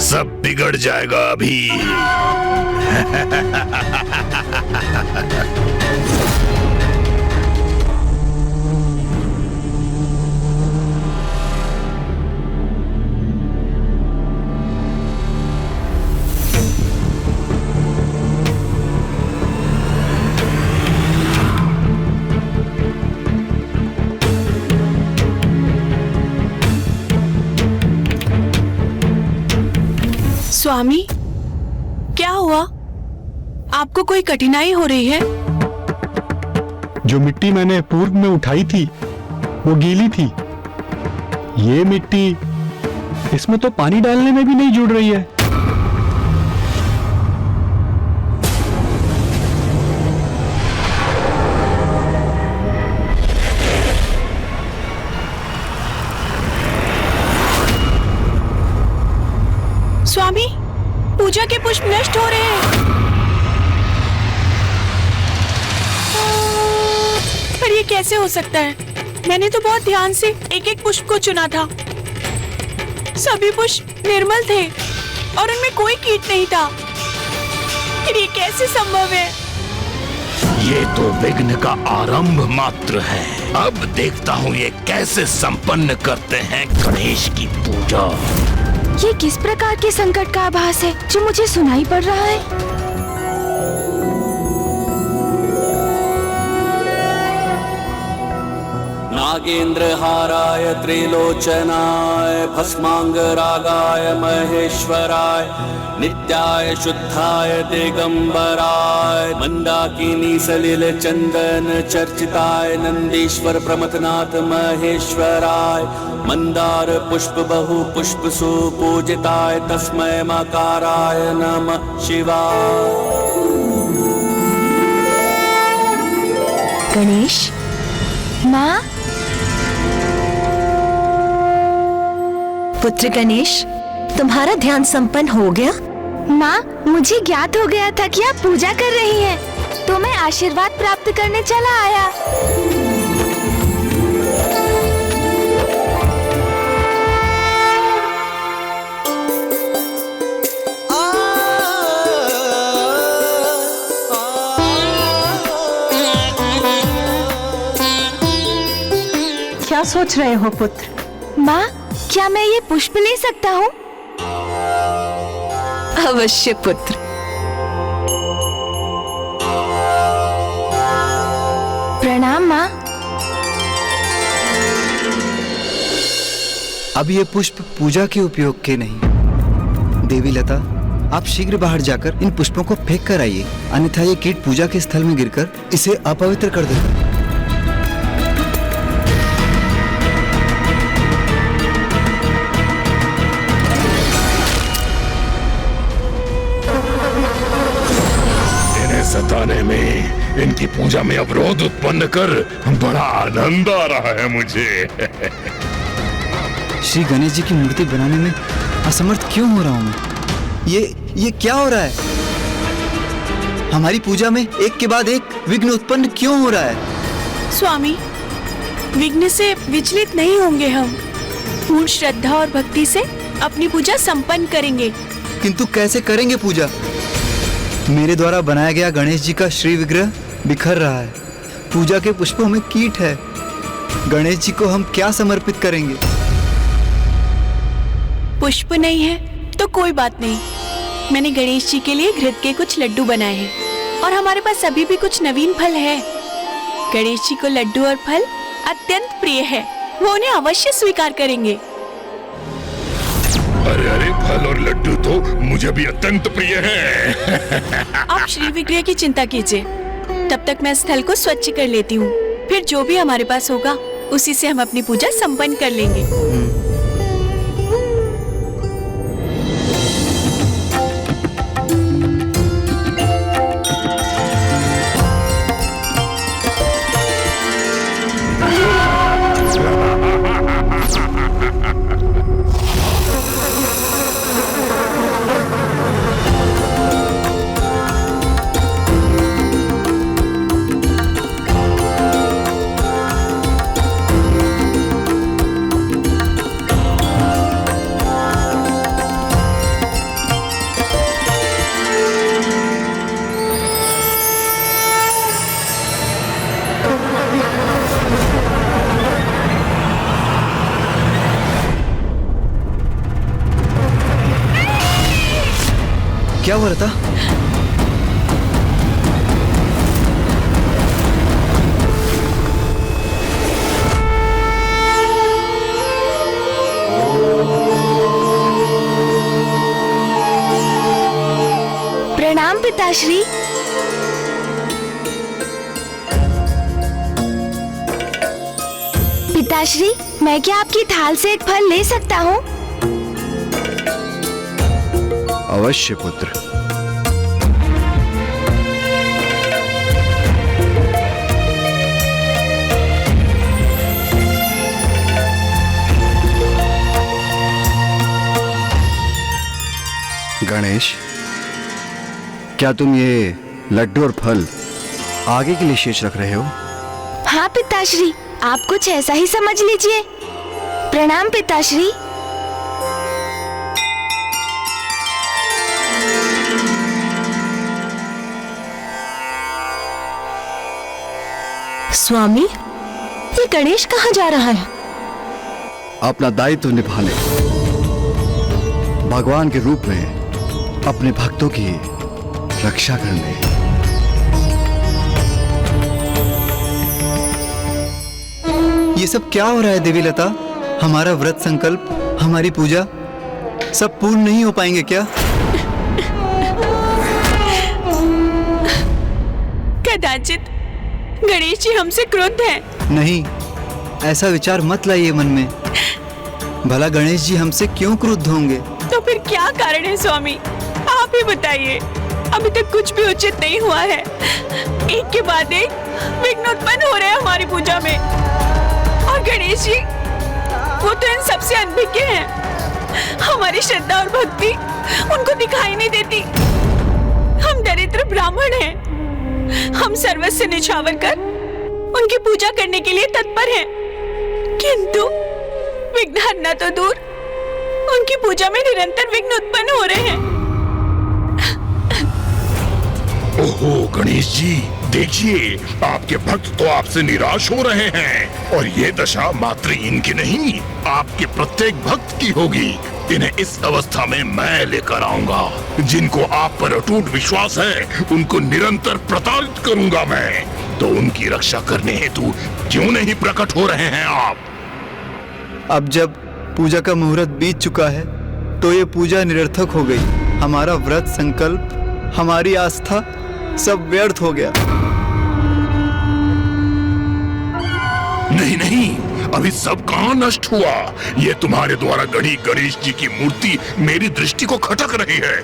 सब बिगड़ जाएगा अभी। स्वामी, क्या हुआ? आपको कोई कठिनाई हो रही है? जो मिट्टी मैंने पूर्व में उठाई थी वो गीली थी। ये मिट्टी, इसमें तो पानी डालने में भी नहीं जुड़ रही है। स्वामी, पूजा के पुष्प नष्ट हो रहे हैं। पर ये कैसे हो सकता है? मैंने तो बहुत ध्यान से एक एक पुष्प को चुना था। सभी पुष्प निर्मल थे और उनमें कोई कीट नहीं था। फिर ये कैसे संभव है? ये तो विघ्न का आरंभ मात्र है। अब देखता हूँ ये कैसे संपन्न करते हैं गणेश की पूजा। ये किस प्रकार के संकट का आभास है जो मुझे सुनाई पड़ रहा है? नागेन्द्रहाराय त्रिलोचनाय भस्मांगरागाय महेश्वराय नित्याय शुद्धाय दिगंबराय मंदाकिनी सलिल चंदन चर्चिताय नंदीश्वर प्रमथनाथ महेश्वराय मंदार पुष्प बहु पुष्प सुपूजिताय तस्मै मकाराय नमः शिवाय। गणेश, माँ, पुत्र गणेश, तुम्हारा ध्यान संपन्न हो गया? माँ, मुझे ज्ञात हो गया था कि आप पूजा कर रही हैं, तो मैं आशीर्वाद प्राप्त करने चला आया। क्या सोच रहे हो पुत्र? माँ, क्या मैं ये पुष्प ले सकता हूँ? अवश्य पुत्र। प्रणाम माँ। अब ये पुष्प पूजा के उपयोग के नहीं। देवी लता, आप शीघ्र बाहर जाकर इन पुष्पों को फेंक कर आइए, अन्यथा ये कीट पूजा के स्थल में गिरकर इसे अपवित्र कर देगा। बनाने में, इनकी पूजा में अवरोध उत्पन्न कर बड़ा आनंद आ रहा है मुझे। श्री गणेश जी की मूर्ति बनाने में असमर्थ क्यों हो रहा हूँ मैं? ये क्या हो रहा है? हमारी पूजा में एक के बाद एक विघ्न उत्पन्न क्यों हो रहा है? स्वामी, विघ्न से विचलित नहीं होंगे हम। पूर्ण श्रद्धा और भक्ति से अपनी पूजा संपन्न करेंगे। किंतु कैसे करेंगे पूजा? मेरे द्वारा बनाया गया गणेश जी का श्री विग्रह बिखर रहा है। पूजा के पुष्पों में कीट है। गणेश जी को हम क्या समर्पित करेंगे? पुष्प नहीं है तो कोई बात नहीं। मैंने गणेश जी के लिए घृत के कुछ लड्डू बनाए हैं और हमारे पास अभी भी कुछ नवीन फल है। गणेश जी को लड्डू और फल अत्यंत प्रिय है, वो उन्हें अवश्य स्वीकार करेंगे। अरे अरे, फल और लड्डू तो मुझे भी अत्यंत प्रिय है। आप श्री विग्रह की चिंता कीजिए, तब तक मैं स्थल को स्वच्छ कर लेती हूँ। फिर जो भी हमारे पास होगा उसी से हम अपनी पूजा संपन्न कर लेंगे। क्या हो रहा था? प्रणाम पिताश्री। पिताश्री, मैं क्या आपकी थाल से एक फल ले सकता हूँ? अवश्य पुत्र। गणेश, क्या तुम ये लड्डू और फल आगे के लिए शेष रख रहे हो? हाँ पिताश्री, आप कुछ ऐसा ही समझ लीजिए। प्रणाम पिताश्री। स्वामी, ये गणेश कहाँ जा रहा है? अपना दायित्व निभाने, भगवान के रूप में अपने भक्तों की रक्षा करने। ये सब क्या हो रहा है देवी लता? हमारा व्रत संकल्प, हमारी पूजा सब पूर्ण नहीं हो पाएंगे क्या? कदाचित गणेश जी हमसे क्रुद्ध हैं। नहीं, ऐसा विचार मत लाइए मन में। भला गणेश जी हमसे क्यों क्रुद्ध होंगे? तो फिर क्या कारण है स्वामी, आप ही बताइए। अभी तक कुछ भी उचित नहीं हुआ है। एक के बाद एक विघ्न उत्पन्न हो रहे हैं हमारी पूजा में। और गणेश जी, वो तो इन सबसे अनभिज्ञ हैं। हमारी श्रद्धा और भक्ति उनको दिखाई नहीं देती। हम दरिद्र ब्राह्मण हैं। हम सर्वस्व निछावर कर उनकी पूजा करने के लिए तत्पर हैं, किंतु विघ्न तो दूर, उनकी पूजा में निरंतर विघ्न उत्पन्न हो रहे हैं। ओहो गणेश जी, देखिए आपके भक्त तो आपसे निराश हो रहे हैं और ये दशा मात्र इनकी नहीं, आपके प्रत्येक भक्त की होगी। इन्हें इस अवस्था में मैं लेकर आऊंगा। जिनको आप पर अटूट विश्वास है उनको निरंतर प्रताड़ित करूंगा मैं। तो उनकी रक्षा करने हेतु क्यों नहीं प्रकट हो रहे हैं आप? अब जब पूजा का मुहूर्त बीत चुका है तो ये पूजा निरर्थक हो गई। हमारा व्रत संकल्प, हमारी आस्था सब व्यर्थ हो गया। नहीं नहीं, अभी सब कहाँ नष्ट हुआ? ये तुम्हारे द्वारा गढ़ी गणेश जी की मूर्ति मेरी दृष्टि को खटक रही है।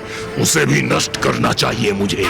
उसे भी नष्ट करना चाहिए मुझे।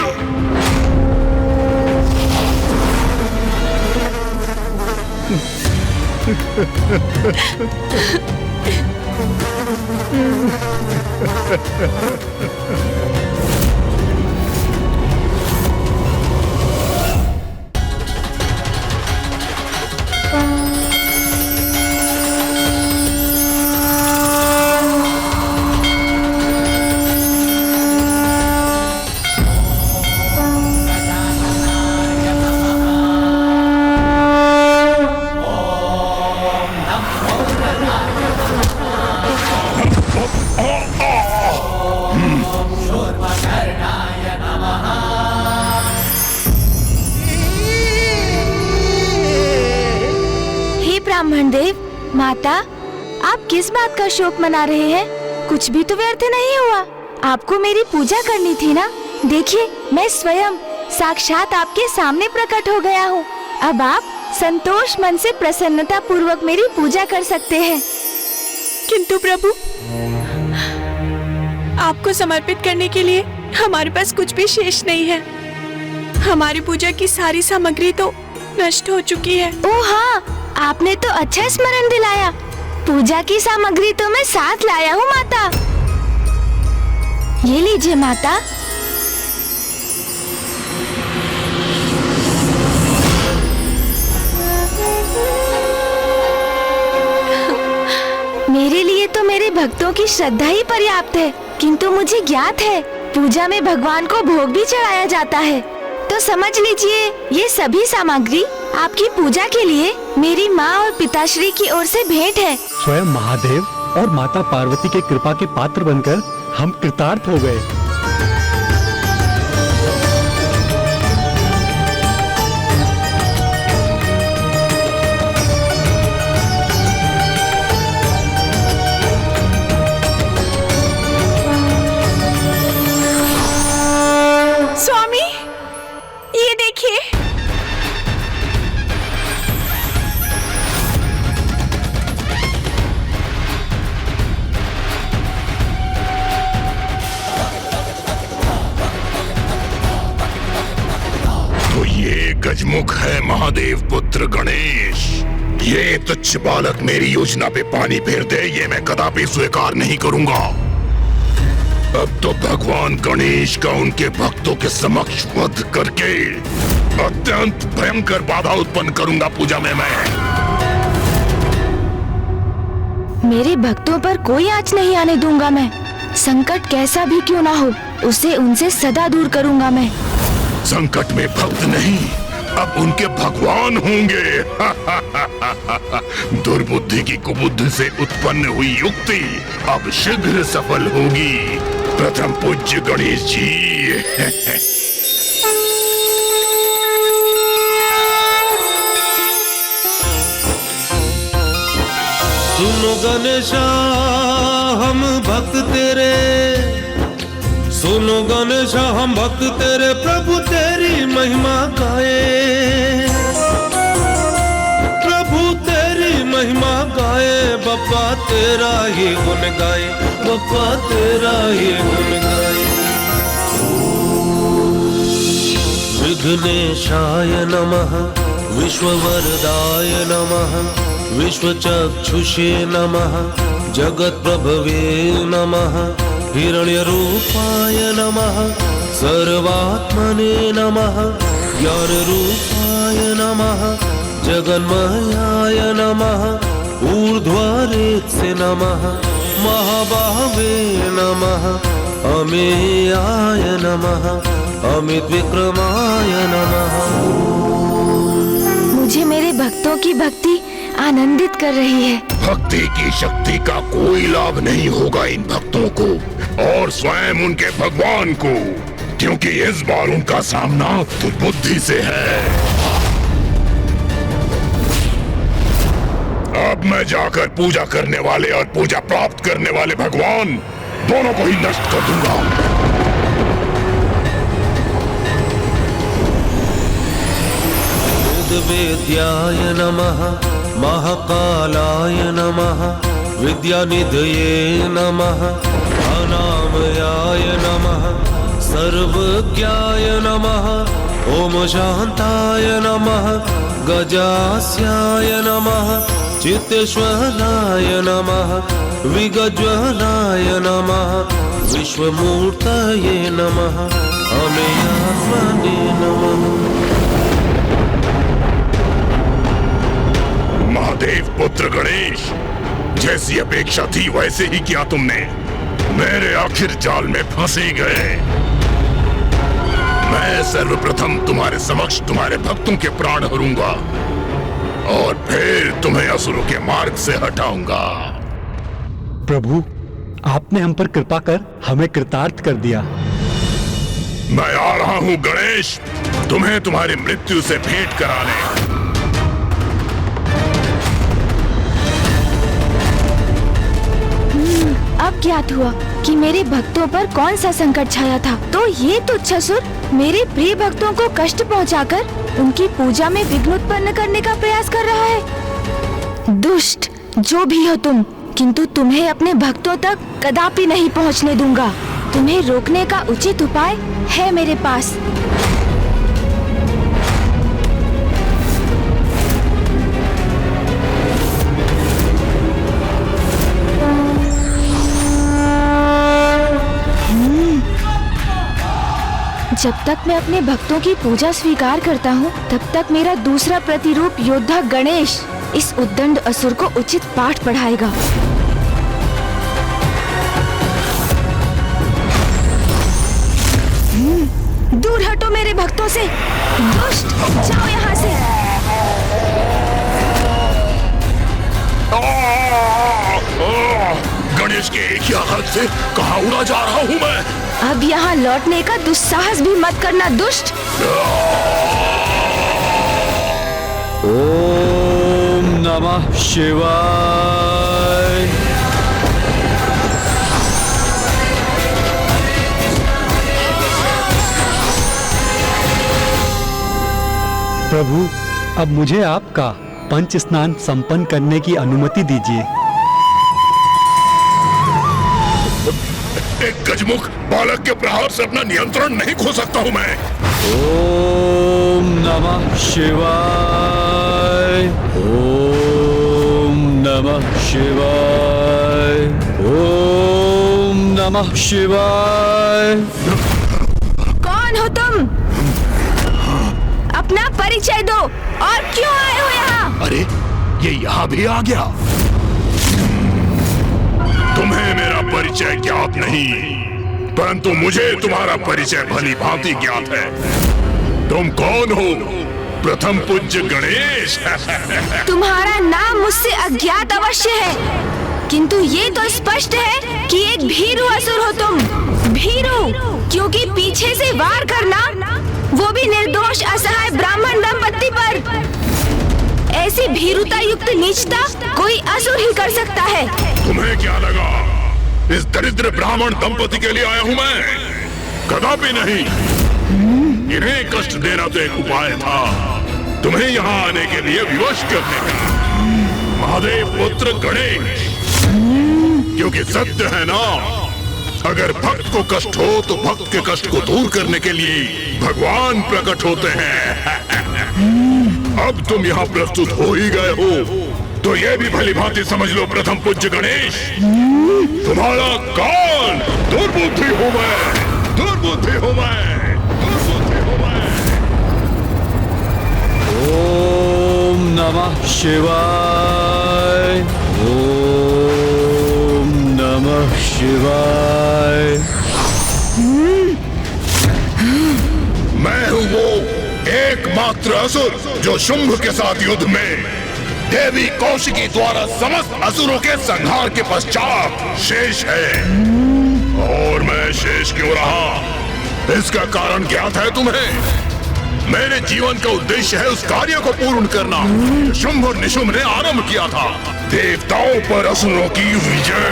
ब्राह्मण देव, माता, आप किस बात का शोक मना रहे हैं? कुछ भी तो व्यर्थ नहीं हुआ। आपको मेरी पूजा करनी थी ना। देखिए, मैं स्वयं साक्षात आपके सामने प्रकट हो गया हूँ। अब आप संतोष मन से प्रसन्नता पूर्वक मेरी पूजा कर सकते हैं। किंतु प्रभु, आपको समर्पित करने के लिए हमारे पास कुछ भी शेष नहीं है। हमारी पूजा की सारी सामग्री तो नष्ट हो चुकी है। ओह हाँ, आपने तो अच्छा स्मरण दिलाया। पूजा की सामग्री तो मैं साथ लाया हूँ माता। ये लीजिए माता। मेरे लिए तो मेरे भक्तों की श्रद्धा ही पर्याप्त है, किंतु मुझे ज्ञात है पूजा में भगवान को भोग भी चढ़ाया जाता है। तो समझ लीजिए, ये सभी सामग्री आपकी पूजा के लिए मेरी माँ और पिताश्री की ओर से भेंट है। स्वयं महादेव और माता पार्वती के कृपा के पात्र बनकर हम कृतार्थ हो गए। स्वामी, ये देखिए। तो ये गजमुख है महादेव पुत्र गणेश। ये तुच्छ बालक मेरी योजना पे पानी फेर दे, ये मैं कदापि स्वीकार नहीं करूंगा। अब तो भगवान गणेश का उनके भक्तों के समक्ष वध करके अत्यंत भयंकर बाधा उत्पन्न करूंगा पूजा में मैं। मेरे भक्तों पर कोई आँच नहीं आने दूंगा मैं। संकट कैसा भी क्यों ना हो, उसे उनसे सदा दूर करूंगा मैं। संकट में भक्त नहीं, अब उनके भगवान होंगे। दुर्बुद्धि की कुबुद्धि से उत्पन्न हुई युक्ति अब शीघ्र सफल होगी। प्रथम पूज्य गणेश जी। सुनो गणेशा हम भक्त तेरे, सुनो गणेशा हम भक्त तेरे, प्रभु तेरी महिमा गाए, प्रभु तेरी महिमा गाए, बप्पा तेरा ही गुण गाए, बप्पा तेरा ही गुण गाए। विघ्नेशाय नमः, विश्ववरदाय नमः, विश्वचक्षुषे नमः, जगत्प्रभवे नमः, हिरण्यरूपाय नमः, सर्वात्मने नमः, ज्ञानरूपाय नमः, जगन्मयाय नमः, ऊर्ध्वरेत्से नमः, महाबाहवे नमः, अमेयाय नमः, अमित विक्रमाय नमः। मुझे मेरे भक्तों की भक्ति आनंदित कर रही है। भक्ति की शक्ति का कोई लाभ नहीं होगा इन भक्तों को और स्वयं उनके भगवान को, क्योंकि इस बार उनका सामना दुर्बुद्धि से है। अब मैं जाकर पूजा करने वाले और पूजा प्राप्त करने वाले भगवान दोनों को ही नष्ट कर दूंगा। वेद्याय नमः, महाकालाय नमः, विद्यानिधये नमः, अनामयाय नमः, सर्वज्ञाय नमः, ओम शान्ताय नमः, गजास्याय नमः, चित्तेश्वराय नमः विगज्वराय नमः विश्वमूर्तये नमः अमेयात्मने नमः। महादेव पुत्र गणेश, जैसी अपेक्षा थी वैसे ही किया तुमने। मेरे आखिर जाल में फंसे गए। मैं सर्वप्रथम तुम्हारे समक्ष तुम्हारे भक्तों के प्राण हरूंगा और फिर तुम्हें असुरों के मार्ग से हटाऊंगा। प्रभु, आपने हम पर कृपा कर हमें कृतार्थ कर दिया। मैं आ रहा हूं गणेश, तुम्हें तुम्हारी मृत्यु से भेंट कराने। अब ज्ञात हुआ कि मेरे भक्तों पर कौन सा संकट छाया था। तो ये तुच्छ असुर मेरे प्रिय भक्तों को कष्ट पहुंचाकर उनकी पूजा में विघ्न उत्पन्न करने का प्रयास कर रहा है। दुष्ट जो भी हो तुम, किंतु तुम्हें अपने भक्तों तक कदापि नहीं पहुंचने दूंगा। तुम्हें रोकने का उचित उपाय है मेरे पास। जब तक मैं अपने भक्तों की पूजा स्वीकार करता हूँ, तब तक मेरा दूसरा प्रतिरूप योद्धा गणेश इस उद्दंड असुर को उचित पाठ पढ़ाएगा। दूर हटो मेरे भक्तों से, दुष्ट, जाओ यहाँ से। गणेश के एक ही हाथ से कहाँ उड़ा जा रहा हूँ मैं। अब यहाँ लौटने का दुस्साहस भी मत करना दुष्ट। ओम नमः शिवाय। प्रभु, अब मुझे आपका पंच स्नान संपन्न करने की अनुमति दीजिए। एक गजमुख बालक के प्रहार से अपना नियंत्रण नहीं खो सकता हूँ मैं। ओम नमः शिवाय। ओम नमः शिवाय। ओम नमः शिवाय। कौन हो तुम? अपना परिचय दो और क्यों आए हो यहाँ? अरे, ये यहाँ भी आ गया। तुम्हें मेरा परिचय ज्ञात नहीं, परंतु मुझे तुम्हारा परिचय भली भांति ज्ञात है। तुम कौन हो? प्रथम पूज्य गणेश। तुम्हारा नाम मुझसे अज्ञात अवश्य है, किंतु ये तो स्पष्ट है कि एक भीरू असुर हो तुम। भीरू, क्योंकि पीछे से वार करना, वो भी निर्दोष असहाय ब्राह्मण दंपत्ति पर। ऐसी भीरुता युक्त नीचता कोई असुर ही कर सकता है। तुम्हें क्या लगा इस दरिद्र ब्राह्मण दंपति के लिए आया हूँ मैं? कदापि नहीं। इन्हें कष्ट देना तो एक उपाय था, तुम्हें यहाँ आने के लिए विवश करने का। महादेव पुत्र गणेश, क्योंकि सत्य है ना, अगर भक्त को कष्ट हो तो भक्त के कष्ट को दूर करने के लिए भगवान प्रकट होते हैं। अब तुम यहाँ प्रस्तुत हो ही गए हो, तो ये भी भली भांति समझ लो प्रथम पूज्य गणेश, तुम्हारा काल दुर्बुद्धि हो मैं, दुर्बुद्धि हो मैं, दुर्बुद्धि हो मैं। ओम नमः शिवाय। ओम नमः शिवाय। मैं हूँ वो एकमात्र असुर जो शुंभ के साथ युद्ध में देवी कौशिकी द्वारा समस्त असुरों के संहार के पश्चात शेष है। और मैं शेष क्यों रहा, इसका कारण ज्ञात है तुम्हें। मेरे जीवन का उद्देश्य है उस कार्य को पूर्ण करना जो शुंभ और निशुंभ ने आरंभ किया था, देवताओं पर असुरों की विजय।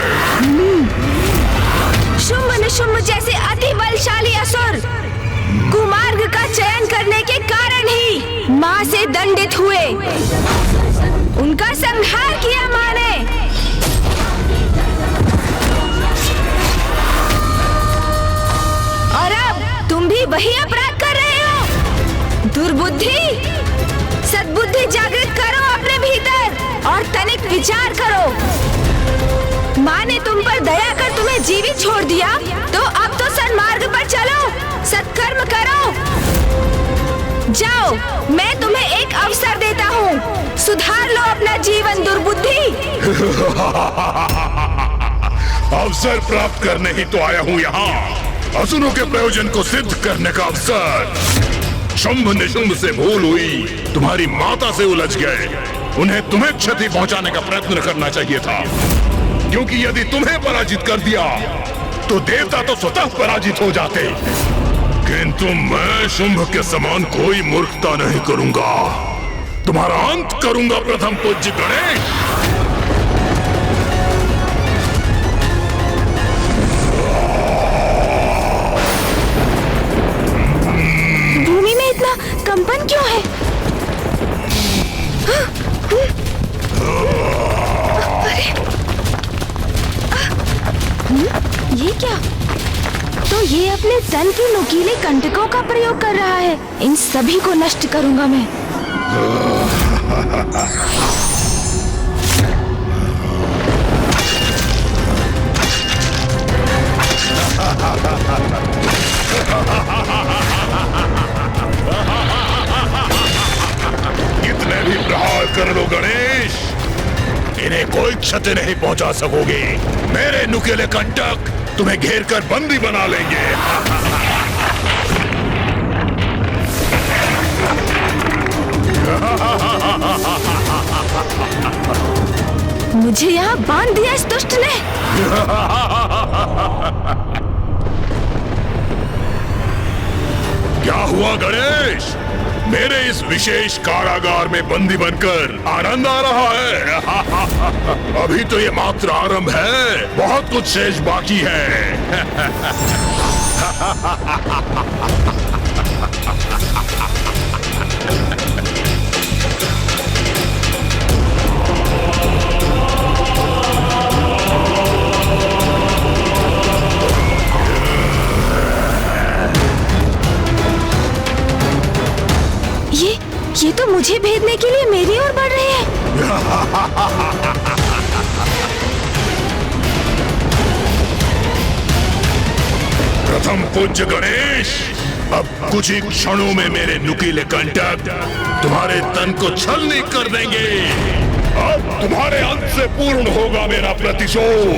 शुंभ निशुंभ जैसे अति बलशाली असुर कुमार्ग का चयन करने के कारण ही माँ से दंडित हुए। उनका संहार किया माँ ने। और अब तुम भी वही अपराध कर रहे हो। दुर्बुद्धि, सद्बुद्धि जागृत करो अपने भीतर और और तनिक विचार करो। माँ ने तुम पर दया कर तुम्हें जीवित छोड़ दिया, तो अब तो सन्मार्ग पर चलो, सत्कर्म करो। जाओ, मैं तुम्हें एक अवसर देता हूँ, सुधार लो अपना जीवन दुर्बुद्धि। अवसर प्राप्त करने ही तो आया हूँ यहाँ, असुरों के प्रयोजन को सिद्ध करने का अवसर। शुंभ निशुंभ से भूल हुई, तुम्हारी माता से उलझ गए। उन्हें तुम्हें क्षति पहुंचाने का प्रयत्न करना चाहिए था, क्योंकि यदि तुम्हें पराजित कर दिया तो देवता तो स्वतः पराजित हो जाते। किंतु मैं शुंभ के समान कोई मूर्खता नहीं करूंगा, तुम्हारा अंत करूंगा प्रथम पूज्य गणेश। भूमि में इतना कंपन क्यों है? ये क्या? तो ये अपने तन के नुकीले कंटकों का प्रयोग कर रहा है। इन सभी को नष्ट करूंगा मैं। कितने भी प्रहार कर लो गणेश, इन्हें कोई क्षति नहीं पहुंचा सकोगे। मेरे नुकीले कंटक तुम्हें घेर कर बंदी बना लेंगे। मुझे यहाँ बांध दिया इस दुष्ट ने। क्या हुआ गणेश? मेरे इस विशेष कारागार में बंदी बनकर आनंद आ रहा है? अभी तो ये मात्र आरंभ है, बहुत कुछ शेष बाकी है। ये तो मुझे भेदने के लिए मेरी ओर बढ़ रहे हैं। प्रथम पूज्य गणेश, अब कुछ ही क्षणों में मेरे नुकीले कंटक तुम्हारे तन को छलनी कर देंगे। अब तुम्हारे अंत से पूर्ण होगा मेरा प्रतिशोध।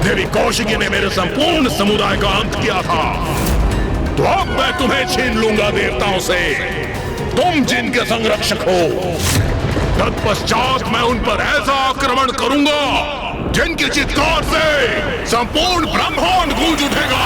देवी कौशिकी ने मेरे संपूर्ण समुदाय का अंत किया था, तो अब मैं तुम्हें छीन लूंगा देवताओं से। तुम जिनके संरक्षक हो, तत्पश्चात मैं उन पर ऐसा आक्रमण करूंगा जिनकी चित्कार से संपूर्ण ब्रह्मांड गूंज उठेगा।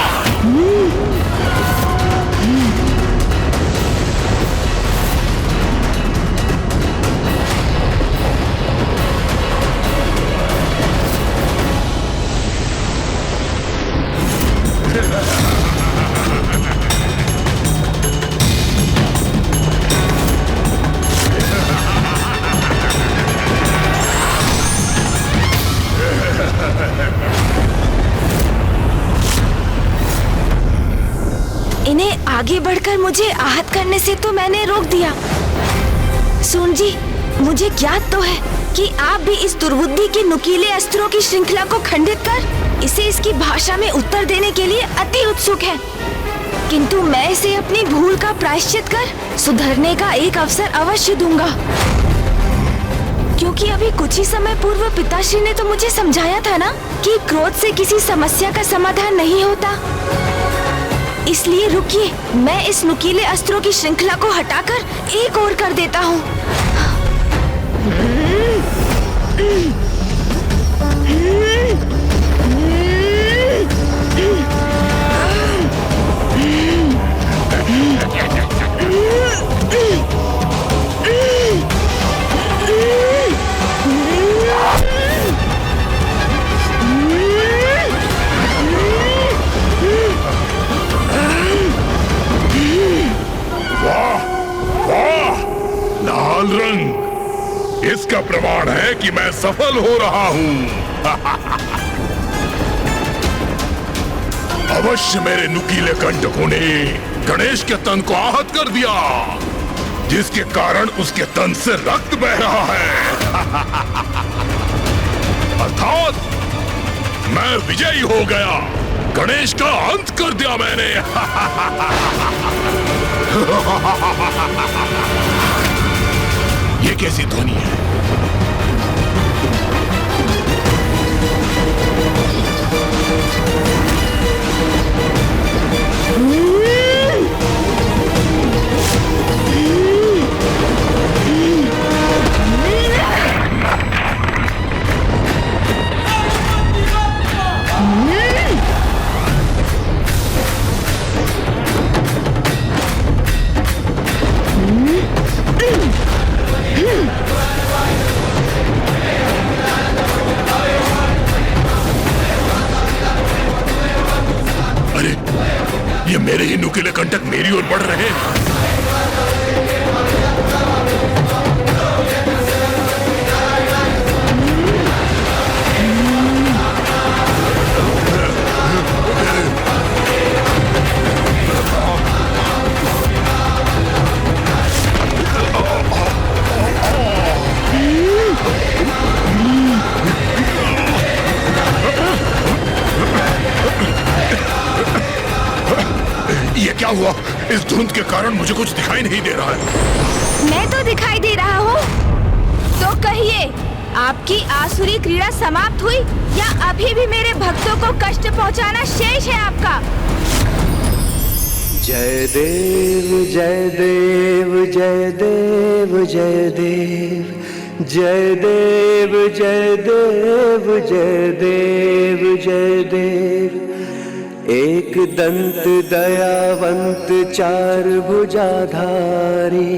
इन्हें आगे बढ़कर मुझे आहत करने से तो मैंने रोक दिया। सून जी, मुझे ज्ञात तो है कि आप भी इस दुर्बुद्धि के नुकीले अस्त्रों की श्रृंखला को खंडित कर इसे इसकी भाषा में उत्तर देने के लिए अति उत्सुक है। किंतु मैं इसे अपनी भूल का प्रायश्चित कर सुधरने का एक अवसर अवश्य दूंगा, क्योंकि अभी कुछ ही समय पूर्व पिताश्री ने तो मुझे समझाया था ना कि क्रोध से किसी समस्या का समाधान नहीं होता। इसलिए रुकिए, मैं इस नुकीले अस्त्रों की श्रृंखला को हटाकर एक ओर कर देता हूँ। लाल रंग इसका प्रमाण है कि मैं सफल हो रहा हूं। अवश्य मेरे नुकीले कंटकों ने गणेश के तन को आहत कर दिया। जिसके कारण उसके तन से रक्त बह रहा है। अर्थात मैं विजयी हो गया, गणेश का अंत कर दिया मैंने। ये कैसी ध्वनि है? ये मेरे ही नुकीले कंटक मेरी ओर बढ़ रहे हैं। ये क्या हुआ? इस धुंध के कारण मुझे कुछ दिखाई नहीं दे रहा है। मैं तो दिखाई दे रहा हूँ। तो कहिए, आपकी आसुरी क्रीड़ा समाप्त हुई या अभी भी मेरे भक्तों को कष्ट पहुँचाना शेष है आपका? जय देव जय देव जय देव जय देव जय देव जय देव जय देव जय देव। एक दंत दयावंत चार भुजाधारी,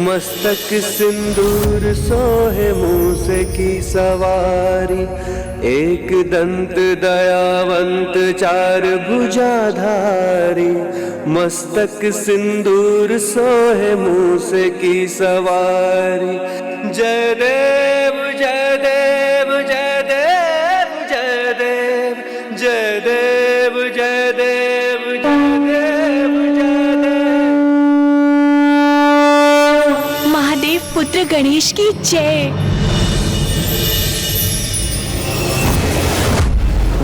मस्तक सिंदूर सोहे मूस की सवारी। एक दंत दयावंत चार भुजाधारी, मस्तक सिंदूर सोहे मूस की सवारी। जय देव जय देव जय देव जय देव जय देव जय देव जय देव जय देव। महादेव पुत्र गणेश की जय।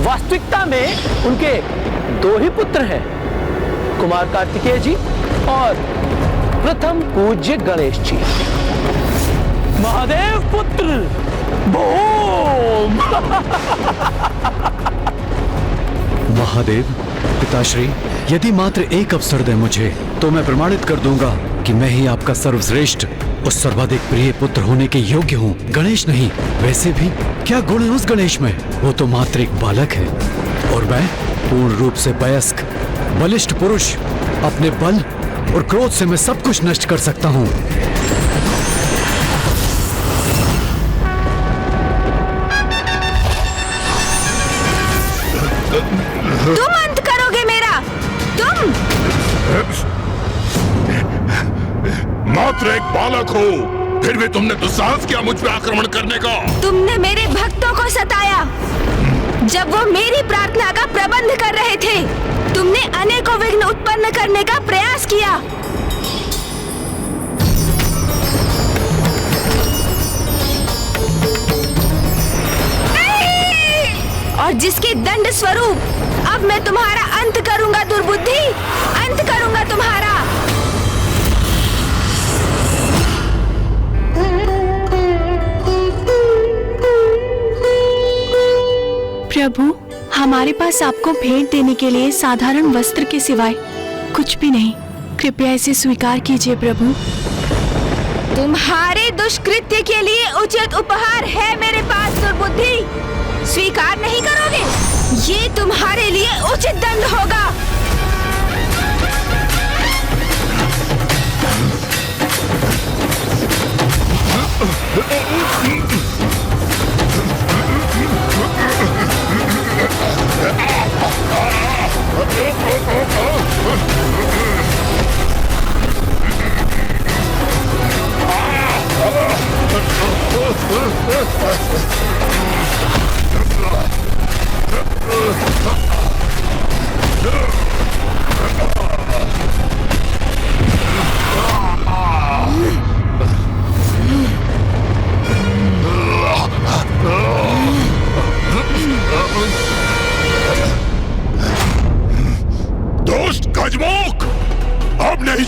वास्तविकता में उनके दो ही पुत्र हैं, कुमार कार्तिकेय जी और प्रथम पूज्य गणेश जी। महादेव पुत्र भूम। महादेव पिताश्री, यदि मात्र एक अवसर दे मुझे तो मैं प्रमाणित कर दूंगा कि मैं ही आपका सर्वश्रेष्ठ और सर्वाधिक प्रिय पुत्र होने के योग्य हूँ, गणेश नहीं। वैसे भी क्या गुण है उस गणेश में? वो तो मात्र एक बालक है और मैं पूर्ण रूप से वयस्क बलिष्ठ पुरुष। अपने बल और क्रोध से मैं सब कुछ नष्ट कर सकता हूँ। तुम अंत करोगे मेरा? तुम मात्र एक बालक हो, फिर भी तुमने दुस्साहस किया मुझ पे आक्रमण करने का। तुमने मेरे भक्तों को सताया जब वो मेरी प्रार्थना का प्रबंध कर रहे थे। तुमने अनेकों विघ्न उत्पन्न करने का प्रयास किया। और जिसके दंड स्वरूप अब मैं तुम्हारा अंत करूंगा दुर्बुद्धि, अंत करूंगा तुम्हारा। प्रभु, हमारे पास आपको भेंट देने के लिए साधारण वस्त्र के सिवाय कुछ भी नहीं। कृपया इसे स्वीकार कीजिए प्रभु। तुम्हारे दुष्कृत्य के लिए उचित उपहार है मेरे पास दुर्बुद्धि। स्वीकार नहीं करोगे? ये तुम्हारे लिए उचित दंड होगा।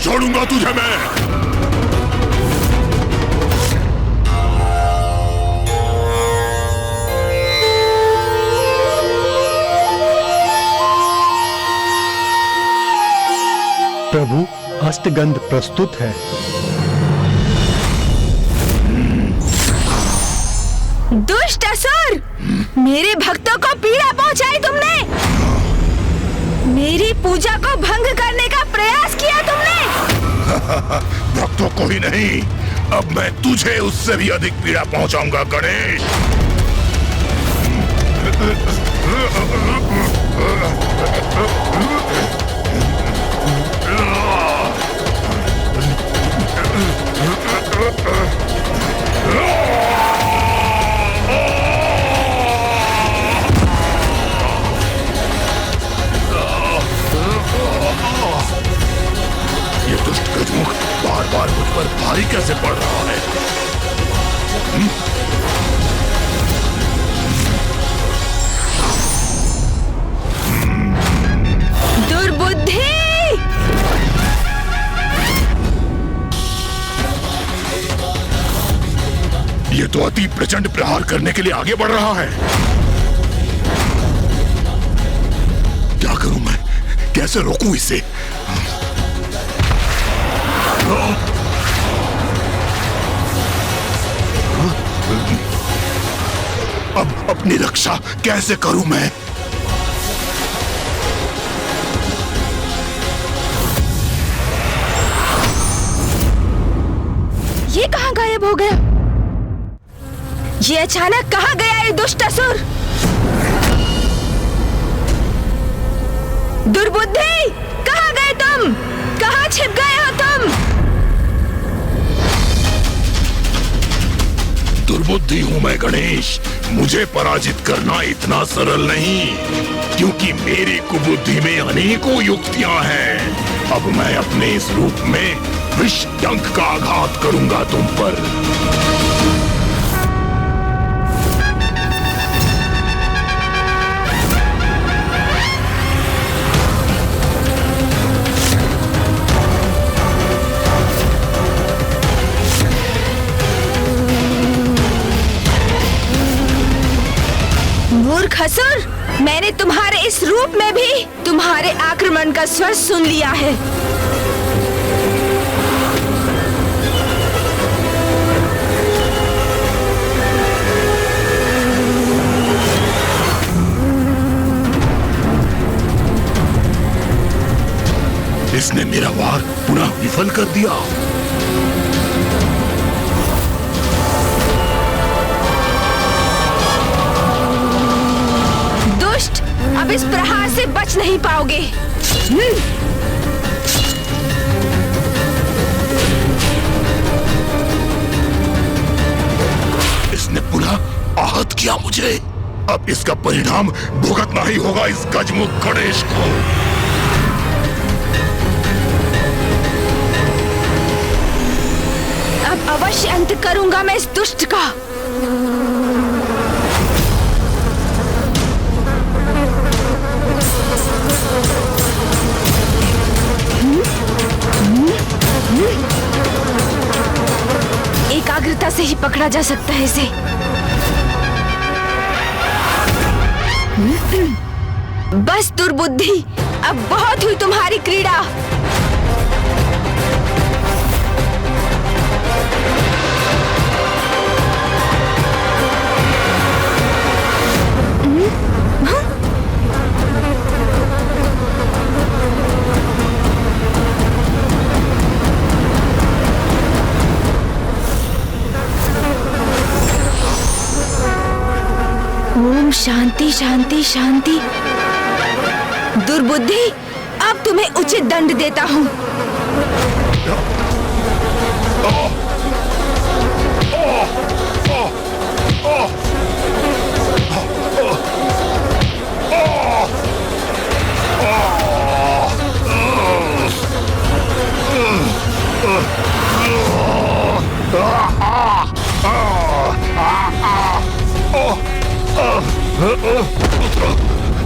छोड़ूंगा तुझे मैं। प्रभु, अष्टगंध प्रस्तुत है। दुष्ट असुर, मेरे भक्तों को पीड़ा पहुंचाई तुमने। मेरी पूजा को भंग करने का प्रयास किया तुमने। भक्तों को ही नहीं, अब मैं तुझे उससे भी अधिक पीड़ा पहुंचाऊंगा गणेश। ये दुष्ट गजमुख बार बार मुझ पर भारी कैसे पड़ रहा है? दुर्बुद्धि! ये तो अति प्रचंड प्रहार करने के लिए आगे बढ़ रहा है। क्या करूं मैं? कैसे रोकूं इसे? अब अपनी रक्षा कैसे करूं मैं? ये कहाँ गायब हो गया? ये अचानक कहाँ गया ये दुष्ट असुर? दुर्बुद्धि, कहाँ गए तुम? कहाँ छिप गए हो तुम? दुर्बुद्धि हूं मैं गणेश। मुझे पराजित करना इतना सरल नहीं, क्योंकि मेरी कुबुद्धि में अनेकों युक्तियां हैं। अब मैं अपने इस रूप में विष डंक का आघात करूंगा तुम पर। मूर्ख असुर, मैंने तुम्हारे इस रूप में भी तुम्हारे आक्रमण का स्वर सुन लिया है। इसने मेरा वार पुनः विफल कर दिया। दुष्ट, अब इस प्रहार से बच नहीं पाओगे। इसने पुनः आहत किया मुझे। अब इसका परिणाम भुगतना ही होगा इस गजमुख गणेश को। अब अवश्य अंत करूंगा मैं इस दुष्ट का। एकाग्रता से ही पकड़ा जा सकता है इसे। बस दुर्बुद्धि, अब बहुत हुई तुम्हारी क्रीड़ा। ओम शांति शांति शांति। दुर्बुद्धि, अब तुम्हें उचित दंड देता हूँ।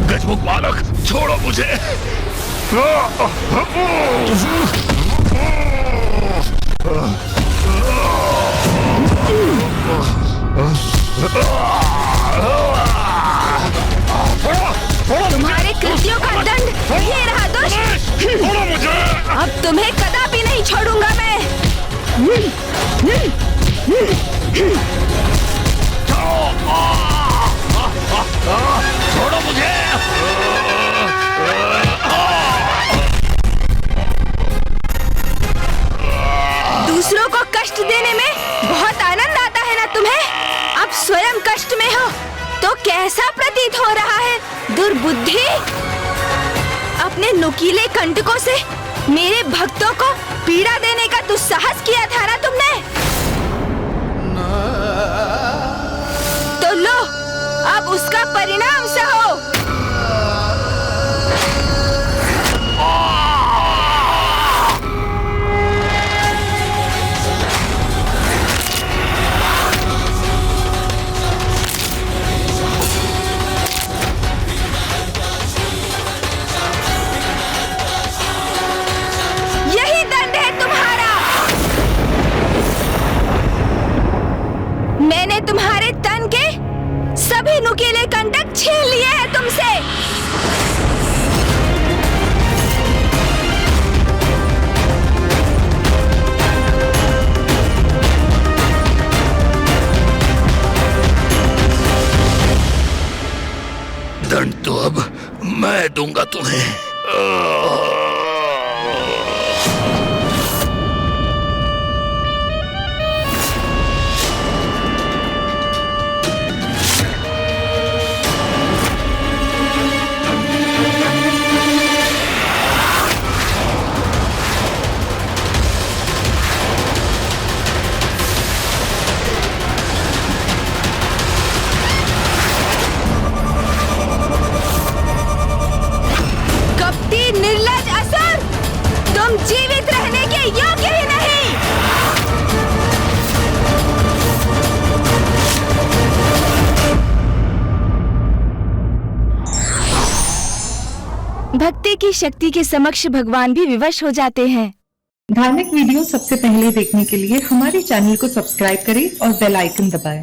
गजमुख बालक, छोड़ो मुझे। तुम्हारे कृत्यों का दंड ये रहा दुष्ट। अब तुम्हें कदापि नहीं छोड़ूंगा मैं। छोड़ो मुझे। दूसरों को कष्ट देने में बहुत आनंद आता है ना तुम्हें? अब स्वयं कष्ट में हो तो कैसा प्रतीत हो रहा है? दुर्बुद्धि! अपने नुकीले कंटकों से मेरे भक्तों को पीड़ा देने का दुस्साहस किया था ना तुमने? तो लो, अब उसका परिणाम सहो। यही दंड है तुम्हारा। मैंने तुम्हारे तन के सभी नुकीले कंटक छीन लिए हैं तुमसे। दंड तो अब मैं दूंगा तुम्हें। निर्लज असुर, तुम जीवित रहने के योग्य ही नहीं। भक्ति की शक्ति के समक्ष भगवान भी विवश हो जाते हैं। धार्मिक वीडियो सबसे पहले देखने के लिए हमारे चैनल को सब्सक्राइब करें और बेल आइकन दबाएं।